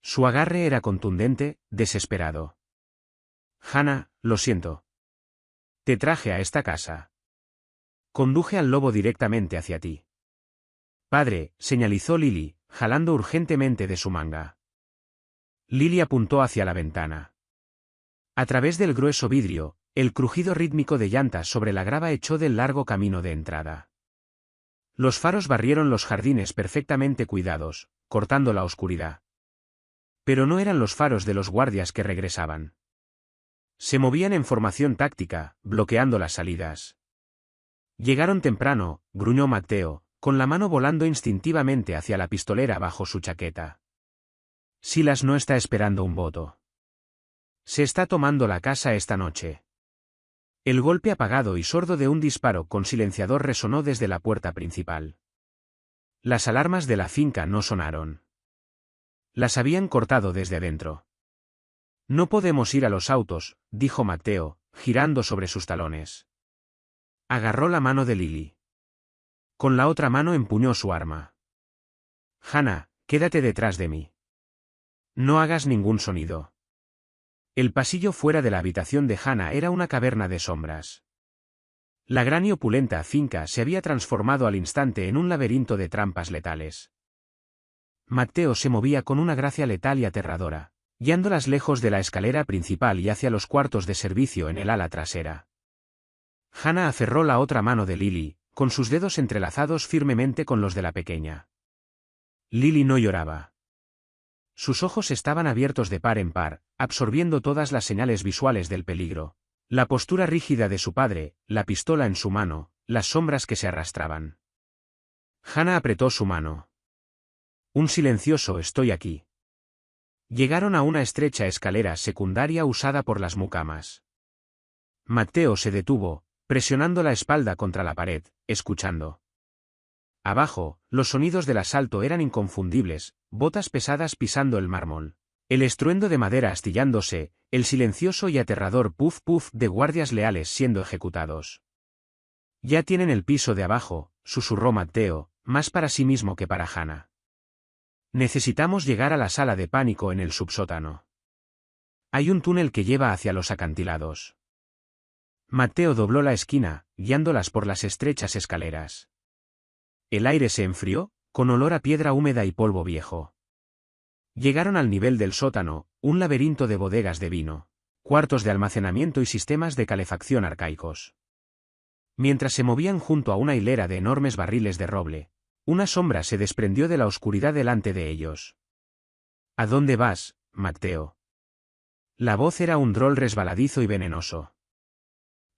Su agarre era contundente, desesperado. Hannah, lo siento. Te traje a esta casa. Conduje al lobo directamente hacia ti. Padre, señalizó Lily, jalando urgentemente de su manga. Lily apuntó hacia la ventana. A través del grueso vidrio, el crujido rítmico de llantas sobre la grava echó del largo camino de entrada. Los faros barrieron los jardines perfectamente cuidados, cortando la oscuridad. Pero no eran los faros de los guardias que regresaban. Se movían en formación táctica, bloqueando las salidas. Llegaron temprano, gruñó Mateo, con la mano volando instintivamente hacia la pistolera bajo su chaqueta. Silas no está esperando un voto. Se está tomando la casa esta noche. El golpe apagado y sordo de un disparo con silenciador resonó desde la puerta principal. Las alarmas de la finca no sonaron. Las habían cortado desde adentro. No podemos ir a los autos, dijo Mateo, girando sobre sus talones. Agarró la mano de Lily. Con la otra mano empuñó su arma. Hannah, quédate detrás de mí. No hagas ningún sonido. El pasillo fuera de la habitación de Hannah era una caverna de sombras. La gran y opulenta finca se había transformado al instante en un laberinto de trampas letales. Mateo se movía con una gracia letal y aterradora, guiándolas lejos de la escalera principal y hacia los cuartos de servicio en el ala trasera. Hannah aferró la otra mano de Lily, con sus dedos entrelazados firmemente con los de la pequeña. Lily no lloraba. Sus ojos estaban abiertos de par en par, absorbiendo todas las señales visuales del peligro. La postura rígida de su padre, la pistola en su mano, las sombras que se arrastraban. Hannah apretó su mano. Un silencioso estoy aquí. Llegaron a una estrecha escalera secundaria usada por las mucamas. Mateo se detuvo, presionando la espalda contra la pared, escuchando. Abajo, los sonidos del asalto eran inconfundibles, botas pesadas pisando el mármol, el estruendo de madera astillándose, el silencioso y aterrador puff puff de guardias leales siendo ejecutados. Ya tienen el piso de abajo, susurró Mateo, más para sí mismo que para Hannah. Necesitamos llegar a la sala de pánico en el subsótano. Hay un túnel que lleva hacia los acantilados. Mateo dobló la esquina, guiándolas por las estrechas escaleras. El aire se enfrió, con olor a piedra húmeda y polvo viejo. Llegaron al nivel del sótano, un laberinto de bodegas de vino, cuartos de almacenamiento y sistemas de calefacción arcaicos. Mientras se movían junto a una hilera de enormes barriles de roble, una sombra se desprendió de la oscuridad delante de ellos. ¿A dónde vas, Mateo? La voz era un drol resbaladizo y venenoso.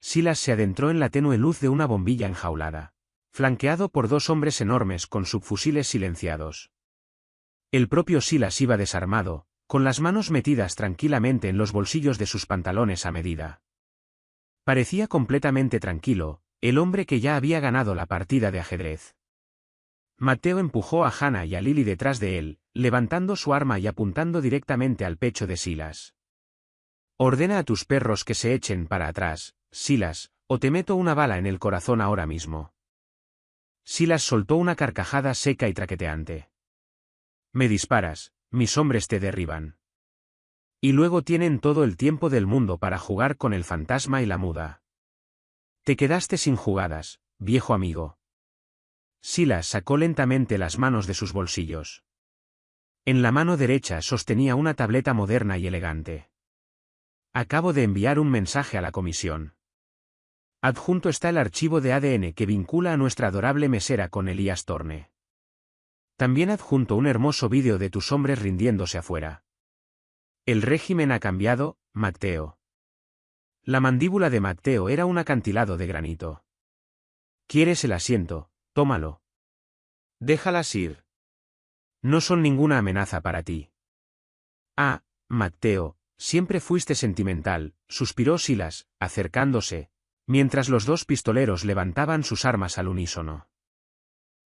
Silas se adentró en la tenue luz de una bombilla enjaulada, flanqueado por dos hombres enormes con subfusiles silenciados. El propio Silas iba desarmado, con las manos metidas tranquilamente en los bolsillos de sus pantalones a medida. Parecía completamente tranquilo, el hombre que ya había ganado la partida de ajedrez. Mateo empujó a Hannah y a Lily detrás de él, levantando su arma y apuntando directamente al pecho de Silas. Ordena a tus perros que se echen para atrás, Silas, o te meto una bala en el corazón ahora mismo. Silas soltó una carcajada seca y traqueteante. Me disparas, mis hombres te derriban. Y luego tienen todo el tiempo del mundo para jugar con el fantasma y la muda. Te quedaste sin jugadas, viejo amigo. Silas sacó lentamente las manos de sus bolsillos. En la mano derecha sostenía una tableta moderna y elegante. Acabo de enviar un mensaje a la comisión. Adjunto está el archivo de ADN que vincula a nuestra adorable mesera con Elías Thorne. También adjunto un hermoso vídeo de tus hombres rindiéndose afuera. El régimen ha cambiado, Matteo. La mandíbula de Matteo era un acantilado de granito. ¿Quieres el asiento? Tómalo. Déjalas ir. No son ninguna amenaza para ti. Ah, Matteo, siempre fuiste sentimental, suspiró Silas, acercándose, mientras los dos pistoleros levantaban sus armas al unísono.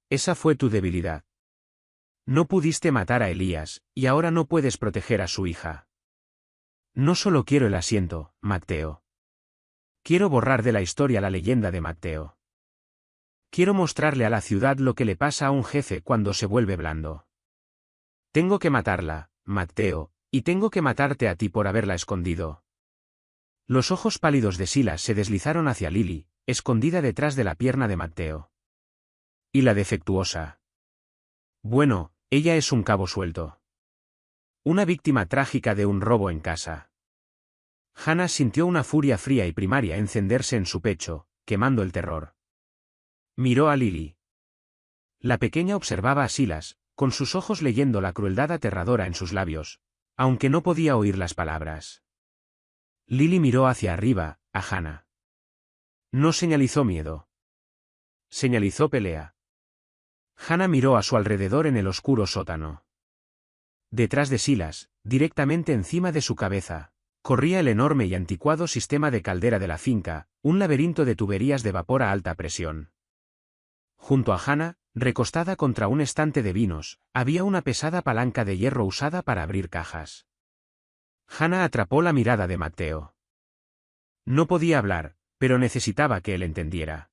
Esa fue tu debilidad. No pudiste matar a Elías, y ahora no puedes proteger a su hija. No solo quiero el asiento, Matteo. Quiero borrar de la historia la leyenda de Matteo. Quiero mostrarle a la ciudad lo que le pasa a un jefe cuando se vuelve blando. Tengo que matarla, Matteo, y tengo que matarte a ti por haberla escondido. Los ojos pálidos de Silas se deslizaron hacia Lily, escondida detrás de la pierna de Matteo. ¿Y la defectuosa? Bueno, ella es un cabo suelto. Una víctima trágica de un robo en casa. Hannah sintió una furia fría y primaria encenderse en su pecho, quemando el terror. Miró a Lily. La pequeña observaba a Silas, con sus ojos leyendo la crueldad aterradora en sus labios, aunque no podía oír las palabras. Lily miró hacia arriba, a Hannah. No señalizó miedo. Señalizó pelea. Hannah miró a su alrededor en el oscuro sótano. Detrás de Silas, directamente encima de su cabeza, corría el enorme y anticuado sistema de caldera de la finca, un laberinto de tuberías de vapor a alta presión. Junto a Hannah, recostada contra un estante de vinos, había una pesada palanca de hierro usada para abrir cajas. Hannah atrapó la mirada de Matteo. No podía hablar, pero necesitaba que él entendiera.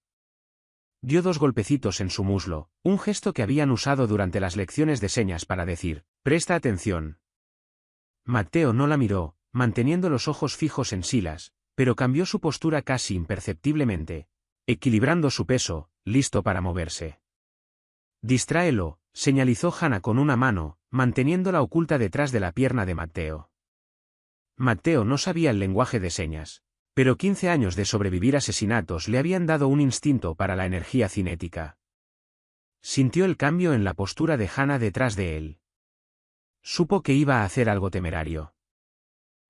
Dio 2 golpecitos en su muslo, un gesto que habían usado durante las lecciones de señas para decir, «Presta atención». Matteo no la miró, manteniendo los ojos fijos en Silas, pero cambió su postura casi imperceptiblemente, equilibrando su peso, listo para moverse. «Distráelo», señalizó Hannah con una mano, manteniéndola oculta detrás de la pierna de Matteo. Matteo no sabía el lenguaje de señas, pero 15 años de sobrevivir asesinatos le habían dado un instinto para la energía cinética. Sintió el cambio en la postura de Hannah detrás de él. Supo que iba a hacer algo temerario.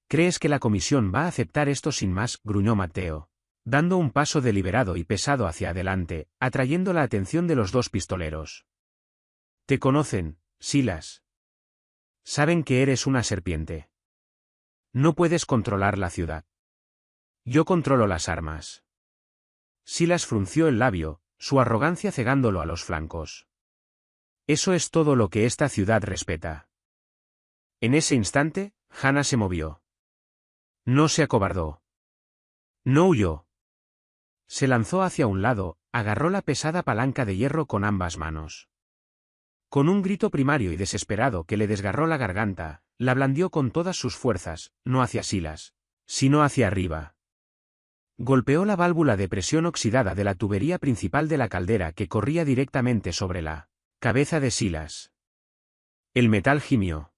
¿Crees que la comisión va a aceptar esto sin más?, gruñó Matteo, dando un paso deliberado y pesado hacia adelante, atrayendo la atención de los 2 pistoleros. Te conocen, Silas. Saben que eres una serpiente. No puedes controlar la ciudad. Yo controlo las armas. Silas frunció el labio, su arrogancia cegándolo a los flancos. Eso es todo lo que esta ciudad respeta. En ese instante, Hannah se movió. No se acobardó. No huyó. Se lanzó hacia un lado, agarró la pesada palanca de hierro con ambas manos. Con un grito primario y desesperado que le desgarró la garganta, la blandió con todas sus fuerzas, no hacia Silas, sino hacia arriba. Golpeó la válvula de presión oxidada de la tubería principal de la caldera que corría directamente sobre la cabeza de Silas. El metal gimió.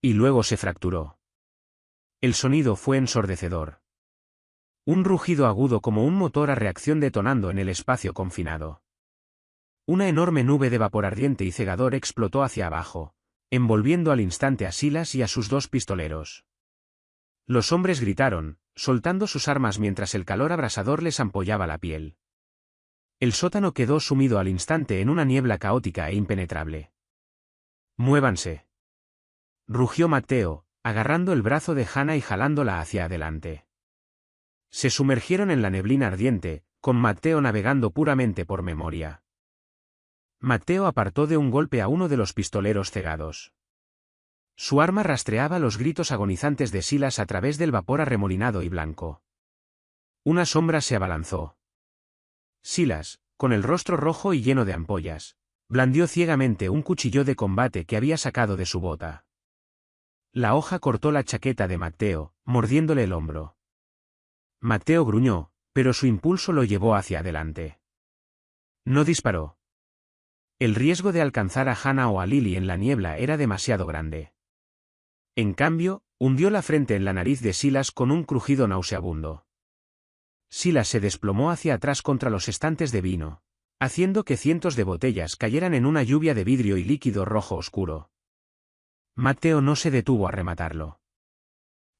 Y luego se fracturó. El sonido fue ensordecedor. Un rugido agudo como un motor a reacción detonando en el espacio confinado. Una enorme nube de vapor ardiente y cegador explotó hacia abajo, envolviendo al instante a Silas y a sus 2 pistoleros. Los hombres gritaron, soltando sus armas mientras el calor abrasador les ampollaba la piel. El sótano quedó sumido al instante en una niebla caótica e impenetrable. «Muévanse», rugió Matteo, agarrando el brazo de Hannah y jalándola hacia adelante. Se sumergieron en la neblina ardiente, con Matteo navegando puramente por memoria. Matteo apartó de un golpe a uno de los pistoleros cegados. Su arma rastreaba los gritos agonizantes de Silas a través del vapor arremolinado y blanco. Una sombra se abalanzó. Silas, con el rostro rojo y lleno de ampollas, blandió ciegamente un cuchillo de combate que había sacado de su bota. La hoja cortó la chaqueta de Matteo, mordiéndole el hombro. Matteo gruñó, pero su impulso lo llevó hacia adelante. No disparó. El riesgo de alcanzar a Hannah o a Lily en la niebla era demasiado grande. En cambio, hundió la frente en la nariz de Silas con un crujido nauseabundo. Silas se desplomó hacia atrás contra los estantes de vino, haciendo que cientos de botellas cayeran en una lluvia de vidrio y líquido rojo oscuro. Matteo no se detuvo a rematarlo.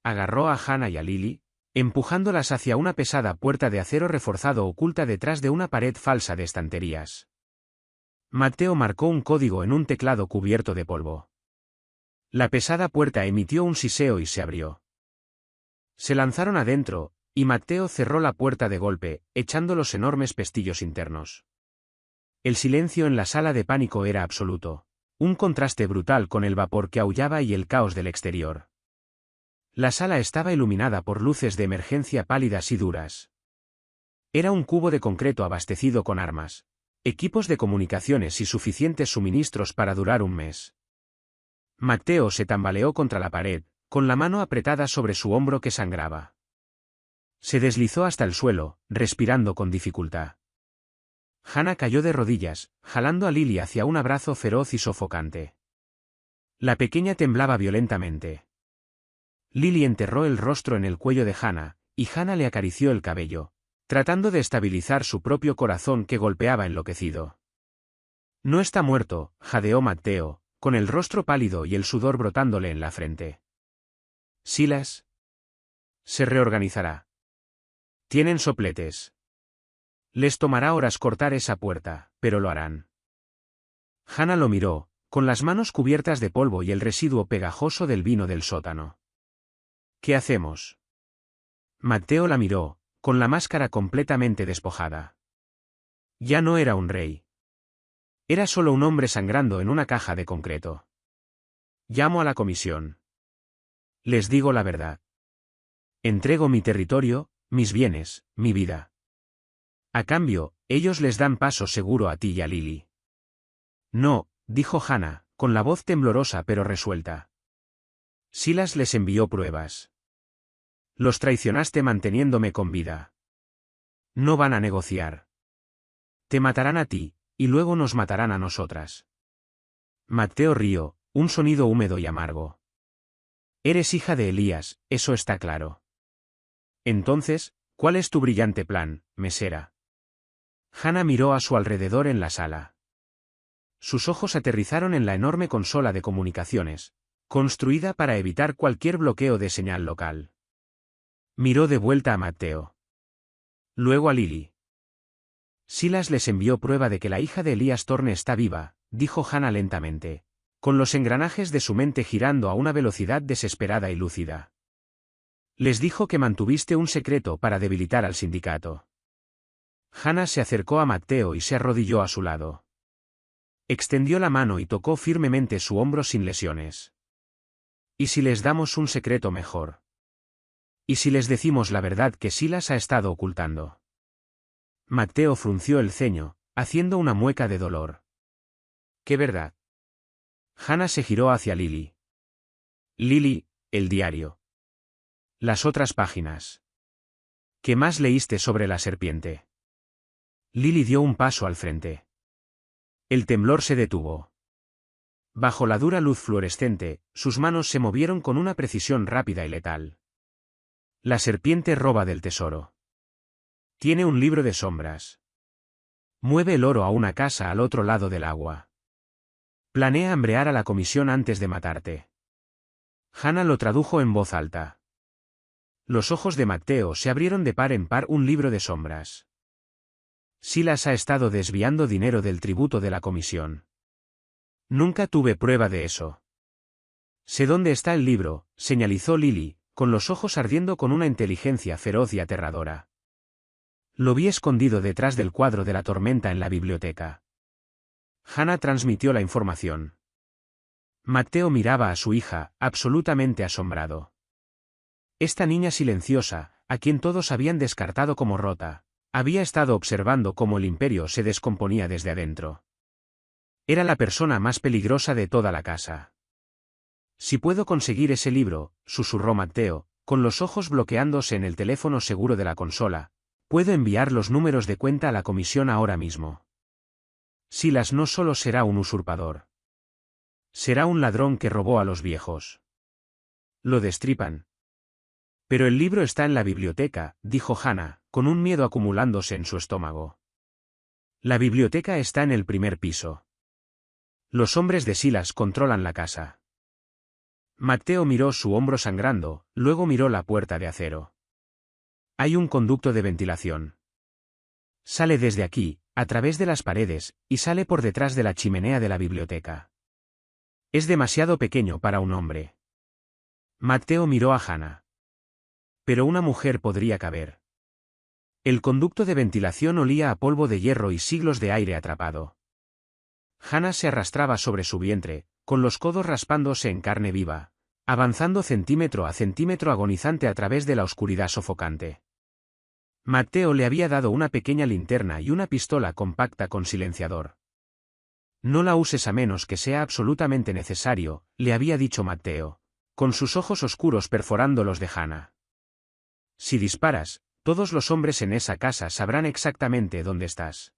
Agarró a Hannah y a Lily, empujándolas hacia una pesada puerta de acero reforzado oculta detrás de una pared falsa de estanterías. Matteo marcó un código en un teclado cubierto de polvo. La pesada puerta emitió un siseo y se abrió. Se lanzaron adentro, y Matteo cerró la puerta de golpe, echando los enormes pestillos internos. El silencio en la sala de pánico era absoluto, un contraste brutal con el vapor que aullaba y el caos del exterior. La sala estaba iluminada por luces de emergencia pálidas y duras. Era un cubo de concreto abastecido con armas, equipos de comunicaciones y suficientes suministros para durar un mes. Matteo se tambaleó contra la pared, con la mano apretada sobre su hombro que sangraba. Se deslizó hasta el suelo, respirando con dificultad. Hannah cayó de rodillas, jalando a Lily hacia un abrazo feroz y sofocante. La pequeña temblaba violentamente. Lily enterró el rostro en el cuello de Hannah, y Hannah le acarició el cabello, tratando de estabilizar su propio corazón que golpeaba enloquecido. No está muerto, jadeó Matteo, con el rostro pálido y el sudor brotándole en la frente. Silas se reorganizará. Tienen sopletes. Les tomará horas cortar esa puerta, pero lo harán. Hannah lo miró, con las manos cubiertas de polvo y el residuo pegajoso del vino del sótano. ¿Qué hacemos? Matteo la miró, con la máscara completamente despojada. Ya no era un rey. Era solo un hombre sangrando en una caja de concreto. Llamo a la comisión. Les digo la verdad. Entrego mi territorio, mis bienes, mi vida. A cambio, ellos les dan paso seguro a ti y a Lily. No, dijo Hannah, con la voz temblorosa pero resuelta. Silas les envió pruebas. Los traicionaste manteniéndome con vida. No van a negociar. Te matarán a ti, y luego nos matarán a nosotras. Matteo rió, un sonido húmedo y amargo. Eres hija de Elías, eso está claro. Entonces, ¿cuál es tu brillante plan, mesera? Hannah miró a su alrededor en la sala. Sus ojos aterrizaron en la enorme consola de comunicaciones, construida para evitar cualquier bloqueo de señal local. Miró de vuelta a Matteo. Luego a Lily. Silas les envió prueba de que la hija de Elías Thorne está viva, dijo Hannah lentamente, con los engranajes de su mente girando a una velocidad desesperada y lúcida. Les dijo que mantuviste un secreto para debilitar al sindicato. Hannah se acercó a Matteo y se arrodilló a su lado. Extendió la mano y tocó firmemente su hombro sin lesiones. ¿Y si les damos un secreto mejor? ¿Y si les decimos la verdad que Silas ha estado ocultando? Matteo frunció el ceño, haciendo una mueca de dolor. ¿Qué verdad? Hannah se giró hacia Lily. Lily, el diario. Las otras páginas. ¿Qué más leíste sobre la serpiente? Lily dio un paso al frente. El temblor se detuvo. Bajo la dura luz fluorescente, sus manos se movieron con una precisión rápida y letal. La serpiente roba del tesoro. Tiene un libro de sombras. Mueve el oro a una casa al otro lado del agua. Planea hambrear a la comisión antes de matarte. Hannah lo tradujo en voz alta. Los ojos de Matteo se abrieron de par en par. Un libro de sombras. Silas ha estado desviando dinero del tributo de la comisión. Nunca tuve prueba de eso. Sé dónde está el libro, señalizó Lily, con los ojos ardiendo con una inteligencia feroz y aterradora. Lo vi escondido detrás del cuadro de la tormenta en la biblioteca. Hannah transmitió la información. Matteo miraba a su hija, absolutamente asombrado. Esta niña silenciosa, a quien todos habían descartado como rota, había estado observando cómo el imperio se descomponía desde adentro. Era la persona más peligrosa de toda la casa. Si puedo conseguir ese libro, susurró Matteo, con los ojos bloqueándose en el teléfono seguro de la consola, puedo enviar los números de cuenta a la comisión ahora mismo. Silas no solo será un usurpador. Será un ladrón que robó a los viejos. Lo destripan. Pero el libro está en la biblioteca, dijo Hannah, con un miedo acumulándose en su estómago. La biblioteca está en el primer piso. Los hombres de Silas controlan la casa. Matteo miró su hombro sangrando, luego miró la puerta de acero. Hay un conducto de ventilación. Sale desde aquí, a través de las paredes, y sale por detrás de la chimenea de la biblioteca. Es demasiado pequeño para un hombre. Matteo miró a Hannah. Pero una mujer podría caber. El conducto de ventilación olía a polvo de hierro y siglos de aire atrapado. Hannah se arrastraba sobre su vientre, con los codos raspándose en carne viva, avanzando centímetro a centímetro agonizante a través de la oscuridad sofocante. Matteo le había dado una pequeña linterna y una pistola compacta con silenciador. No la uses a menos que sea absolutamente necesario, le había dicho Matteo, con sus ojos oscuros perforando los de Hannah. Si disparas, todos los hombres en esa casa sabrán exactamente dónde estás.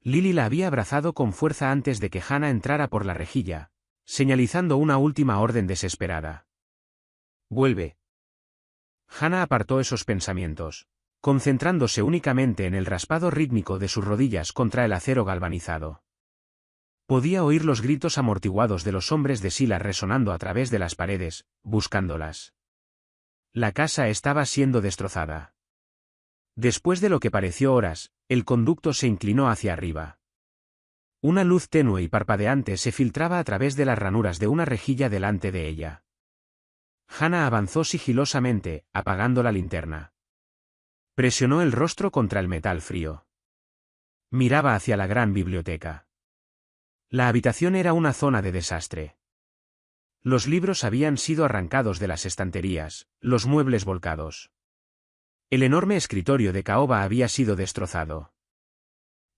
Lily la había abrazado con fuerza antes de que Hannah entrara por la rejilla, señalizando una última orden desesperada. Vuelve. Hannah apartó esos pensamientos, concentrándose únicamente en el raspado rítmico de sus rodillas contra el acero galvanizado. Podía oír los gritos amortiguados de los hombres de Silas resonando a través de las paredes, buscándolas. La casa estaba siendo destrozada. Después de lo que pareció horas, el conducto se inclinó hacia arriba. Una luz tenue y parpadeante se filtraba a través de las ranuras de una rejilla delante de ella. Hannah avanzó sigilosamente, apagando la linterna. Presionó el rostro contra el metal frío. Miraba hacia la gran biblioteca. La habitación era una zona de desastre. Los libros habían sido arrancados de las estanterías, los muebles volcados. El enorme escritorio de caoba había sido destrozado.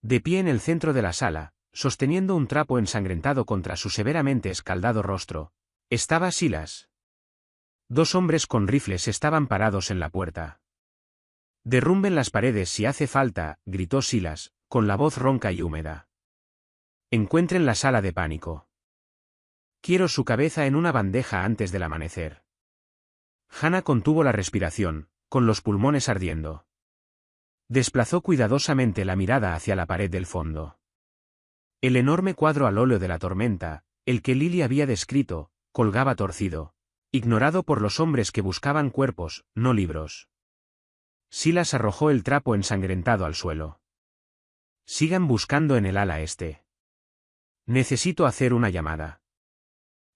De pie en el centro de la sala, sosteniendo un trapo ensangrentado contra su severamente escaldado rostro, estaba Silas. Dos hombres con rifles estaban parados en la puerta. «Derrumben las paredes si hace falta», gritó Silas, con la voz ronca y húmeda. «Encuentren la sala de pánico. Quiero su cabeza en una bandeja antes del amanecer». Hannah contuvo la respiración, con los pulmones ardiendo. Desplazó cuidadosamente la mirada hacia la pared del fondo. El enorme cuadro al óleo de la tormenta, el que Lily había descrito, colgaba torcido, ignorado por los hombres que buscaban cuerpos, no libros. Silas arrojó el trapo ensangrentado al suelo. «Sigan buscando en el ala este. Necesito hacer una llamada».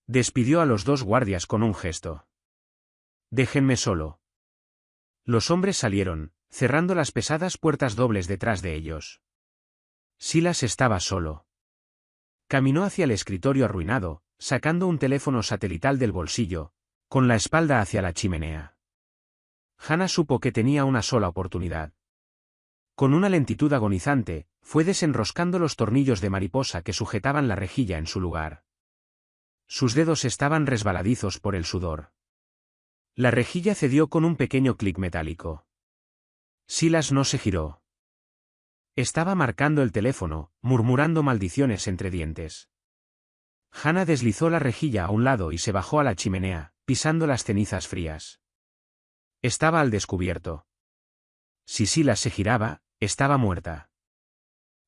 Despidió a los dos guardias con un gesto. «Déjenme solo». Los hombres salieron, cerrando las pesadas puertas dobles detrás de ellos. Silas estaba solo. Caminó hacia el escritorio arruinado, sacando un teléfono satelital del bolsillo, con la espalda hacia la chimenea. Hannah supo que tenía una sola oportunidad. Con una lentitud agonizante, fue desenroscando los tornillos de mariposa que sujetaban la rejilla en su lugar. Sus dedos estaban resbaladizos por el sudor. La rejilla cedió con un pequeño clic metálico. Silas no se giró. Estaba marcando el teléfono, murmurando maldiciones entre dientes. Hannah deslizó la rejilla a un lado y se bajó a la chimenea, pisando las cenizas frías. Estaba al descubierto. Si Silas se giraba, estaba muerta.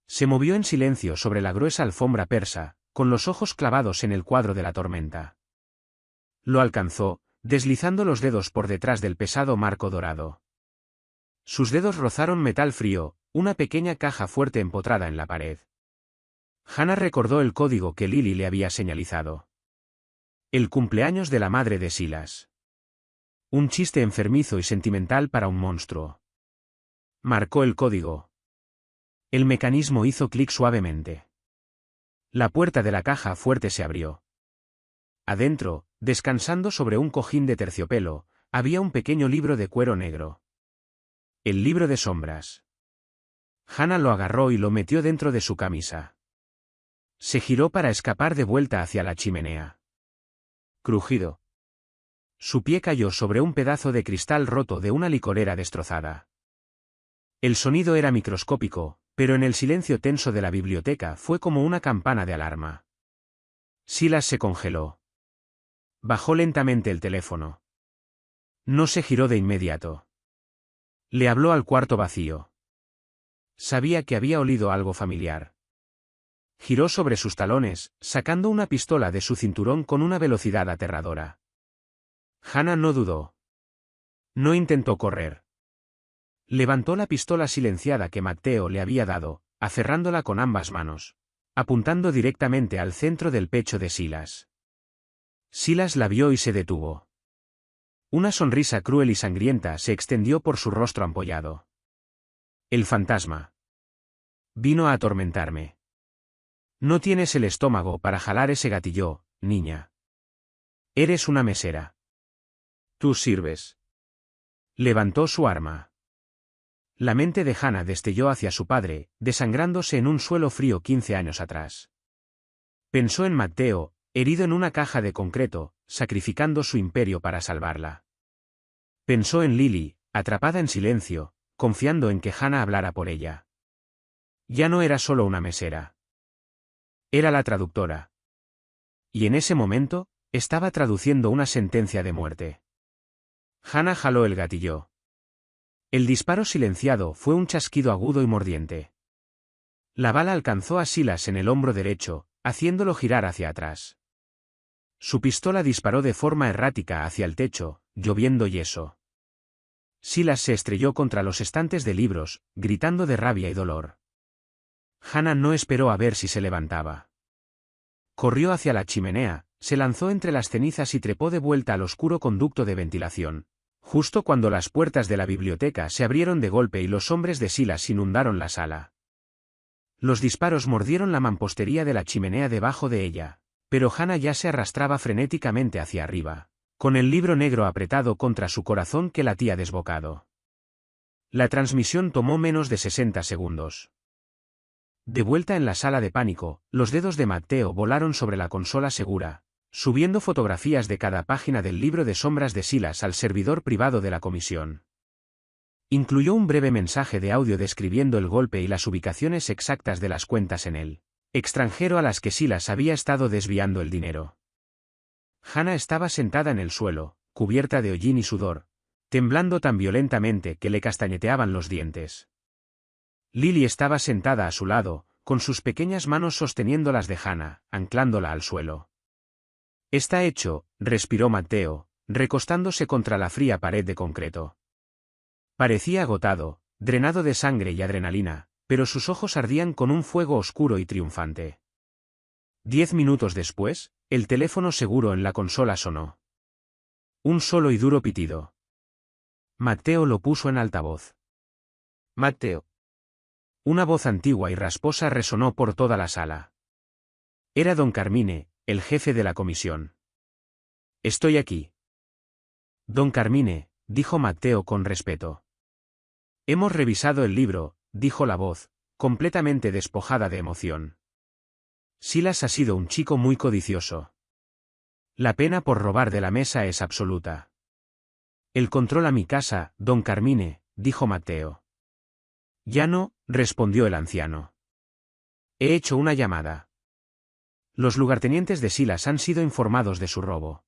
Se movió en silencio sobre la gruesa alfombra persa, con los ojos clavados en el cuadro de la tormenta. Lo alcanzó, deslizando los dedos por detrás del pesado marco dorado. Sus dedos rozaron metal frío, una pequeña caja fuerte empotrada en la pared. Hannah recordó el código que Lily le había señalizado. El cumpleaños de la madre de Silas. Un chiste enfermizo y sentimental para un monstruo. Marcó el código. El mecanismo hizo clic suavemente. La puerta de la caja fuerte se abrió. Adentro, descansando sobre un cojín de terciopelo, había un pequeño libro de cuero negro. El libro de sombras. Hannah lo agarró y lo metió dentro de su camisa. Se giró para escapar de vuelta hacia la chimenea. Crujido. Su pie cayó sobre un pedazo de cristal roto de una licorera destrozada. El sonido era microscópico, pero en el silencio tenso de la biblioteca fue como una campana de alarma. Silas se congeló. Bajó lentamente el teléfono. No se giró de inmediato. Le habló al cuarto vacío. Sabía que había olido algo familiar. Giró sobre sus talones, sacando una pistola de su cinturón con una velocidad aterradora. Hannah no dudó. No intentó correr. Levantó la pistola silenciada que Matteo le había dado, aferrándola con ambas manos, apuntando directamente al centro del pecho de Silas. Silas la vio y se detuvo. Una sonrisa cruel y sangrienta se extendió por su rostro ampollado. El fantasma. Vino a atormentarme. No tienes el estómago para jalar ese gatillo, niña. Eres una mesera. Tú sirves. Levantó su arma. La mente de Hannah destelló hacia su padre, desangrándose en un suelo frío 15 años atrás. Pensó en Matteo, herido en una caja de concreto, sacrificando su imperio para salvarla. Pensó en Lily, atrapada en silencio, confiando en que Hannah hablara por ella. Ya no era solo una mesera. Era la traductora. Y en ese momento, estaba traduciendo una sentencia de muerte. Hannah jaló el gatillo. El disparo silenciado fue un chasquido agudo y mordiente. La bala alcanzó a Silas en el hombro derecho, haciéndolo girar hacia atrás. Su pistola disparó de forma errática hacia el techo, lloviendo yeso. Silas se estrelló contra los estantes de libros, gritando de rabia y dolor. Hannah no esperó a ver si se levantaba. Corrió hacia la chimenea, se lanzó entre las cenizas y trepó de vuelta al oscuro conducto de ventilación, justo cuando las puertas de la biblioteca se abrieron de golpe y los hombres de Silas inundaron la sala. Los disparos mordieron la mampostería de la chimenea debajo de ella, pero Hannah ya se arrastraba frenéticamente hacia arriba, con el libro negro apretado contra su corazón que latía desbocado. La transmisión tomó menos de 60 segundos. De vuelta en la sala de pánico, los dedos de Matteo volaron sobre la consola segura, subiendo fotografías de cada página del libro de sombras de Silas al servidor privado de la comisión. Incluyó un breve mensaje de audio describiendo el golpe y las ubicaciones exactas de las cuentas en el extranjero a las que Silas había estado desviando el dinero. Hannah estaba sentada en el suelo, cubierta de hollín y sudor, temblando tan violentamente que le castañeteaban los dientes. Lily estaba sentada a su lado, con sus pequeñas manos sosteniendo las de Hannah, anclándola al suelo. Está hecho, respiró Matteo, recostándose contra la fría pared de concreto. Parecía agotado, drenado de sangre y adrenalina, pero sus ojos ardían con un fuego oscuro y triunfante. 10 minutos después, el teléfono seguro en la consola sonó. Un solo y duro pitido. Matteo lo puso en altavoz. Matteo. Una voz antigua y rasposa resonó por toda la sala. Era don Carmine, el jefe de la comisión. Estoy aquí. Don Carmine, dijo Matteo con respeto. Hemos revisado el libro, dijo la voz, completamente despojada de emoción. Silas ha sido un chico muy codicioso. La pena por robar de la mesa es absoluta. Él controla mi casa, don Carmine, dijo Matteo. Ya no, respondió el anciano. He hecho una llamada. Los lugartenientes de Silas han sido informados de su robo.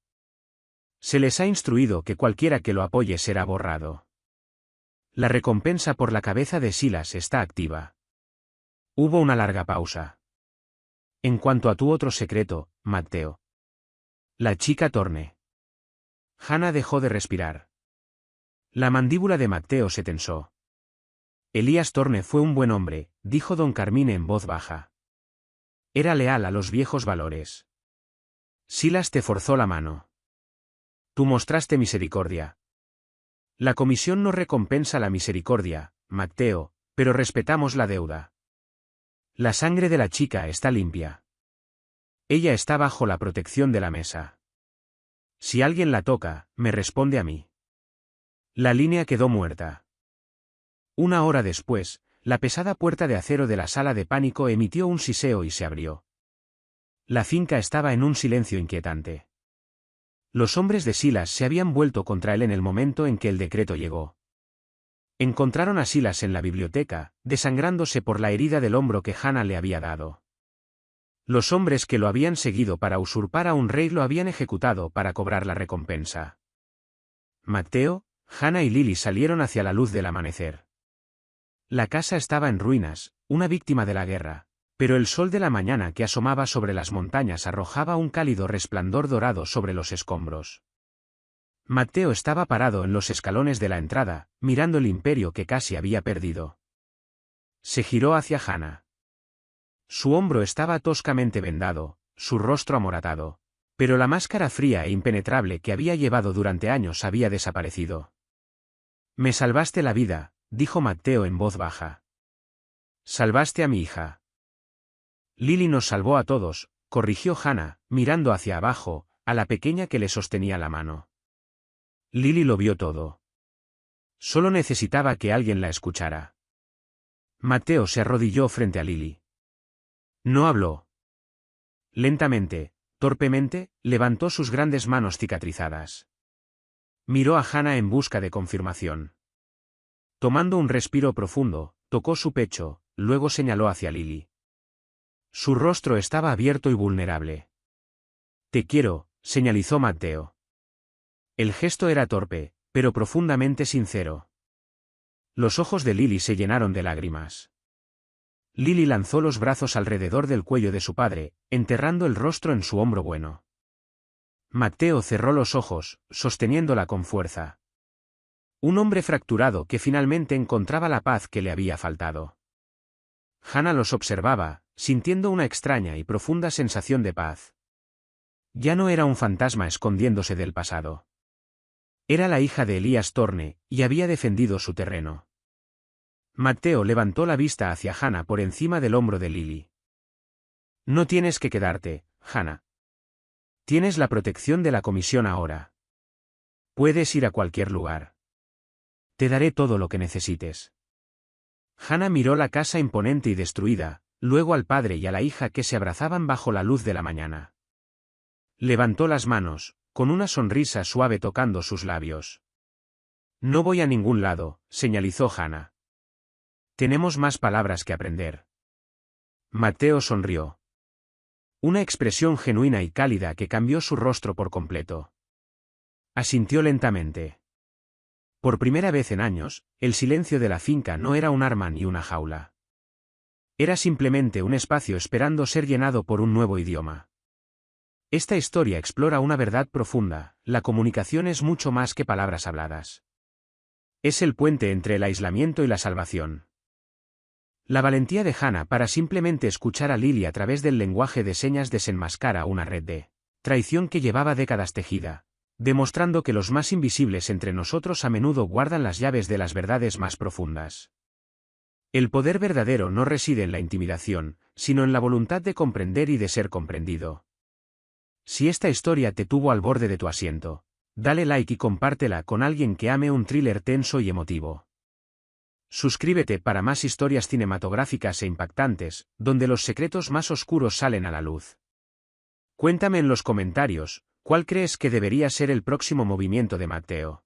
Se les ha instruido que cualquiera que lo apoye será borrado. La recompensa por la cabeza de Silas está activa. Hubo una larga pausa. En cuanto a tu otro secreto, Matteo. La chica Torne. Hannah dejó de respirar. La mandíbula de Matteo se tensó. Elías Torne fue un buen hombre, dijo don Carmine en voz baja. Era leal a los viejos valores. Silas te forzó la mano. Tú mostraste misericordia. La comisión no recompensa la misericordia, Matteo, pero respetamos la deuda. La sangre de la chica está limpia. Ella está bajo la protección de la mesa. Si alguien la toca, me responde a mí. La línea quedó muerta. Una hora después, la pesada puerta de acero de la sala de pánico emitió un siseo y se abrió. La finca estaba en un silencio inquietante. Los hombres de Silas se habían vuelto contra él en el momento en que el decreto llegó. Encontraron a Silas en la biblioteca, desangrándose por la herida del hombro que Hannah le había dado. Los hombres que lo habían seguido para usurpar a un rey lo habían ejecutado para cobrar la recompensa. Mateo, Hannah y Lily salieron hacia la luz del amanecer. La casa estaba en ruinas, una víctima de la guerra, pero el sol de la mañana que asomaba sobre las montañas arrojaba un cálido resplandor dorado sobre los escombros. Mateo estaba parado en los escalones de la entrada, mirando el imperio que casi había perdido. Se giró hacia Hannah. Su hombro estaba toscamente vendado, su rostro amoratado, pero la máscara fría e impenetrable que había llevado durante años había desaparecido. «Me salvaste la vida», dijo Mateo en voz baja. «Salvaste a mi hija». «Lily nos salvó a todos», corrigió Hannah, mirando hacia abajo, a la pequeña que le sostenía la mano. Lily lo vio todo. Solo necesitaba que alguien la escuchara. Mateo se arrodilló frente a Lily. No habló. Lentamente, torpemente, levantó sus grandes manos cicatrizadas. Miró a Hannah en busca de confirmación. Tomando un respiro profundo, tocó su pecho, luego señaló hacia Lily. Su rostro estaba abierto y vulnerable. «Te quiero», señalizó Mateo. El gesto era torpe, pero profundamente sincero. Los ojos de Lily se llenaron de lágrimas. Lily lanzó los brazos alrededor del cuello de su padre, enterrando el rostro en su hombro bueno. Mateo cerró los ojos, sosteniéndola con fuerza. Un hombre fracturado que finalmente encontraba la paz que le había faltado. Hannah los observaba, sintiendo una extraña y profunda sensación de paz. Ya no era un fantasma escondiéndose del pasado. Era la hija de Elías Torne, y había defendido su terreno. Mateo levantó la vista hacia Hannah por encima del hombro de Lily. «No tienes que quedarte, Hannah. Tienes la protección de la comisión ahora. Puedes ir a cualquier lugar. Te daré todo lo que necesites». Hannah miró la casa imponente y destruida, luego al padre y a la hija que se abrazaban bajo la luz de la mañana. Levantó las manos, con una sonrisa suave tocando sus labios. «No voy a ningún lado», señalizó Hannah. «Tenemos más palabras que aprender». Mateo sonrió. Una expresión genuina y cálida que cambió su rostro por completo. Asintió lentamente. Por primera vez en años, el silencio de la finca no era un arma ni una jaula. Era simplemente un espacio esperando ser llenado por un nuevo idioma. Esta historia explora una verdad profunda: la comunicación es mucho más que palabras habladas. Es el puente entre el aislamiento y la salvación. La valentía de Hannah para simplemente escuchar a Lily a través del lenguaje de señas desenmascara una red de traición que llevaba décadas tejida, demostrando que los más invisibles entre nosotros a menudo guardan las llaves de las verdades más profundas. El poder verdadero no reside en la intimidación, sino en la voluntad de comprender y de ser comprendido. Si esta historia te tuvo al borde de tu asiento, dale like y compártela con alguien que ame un thriller tenso y emotivo. Suscríbete para más historias cinematográficas e impactantes, donde los secretos más oscuros salen a la luz. Cuéntame en los comentarios, ¿cuál crees que debería ser el próximo movimiento de Mateo?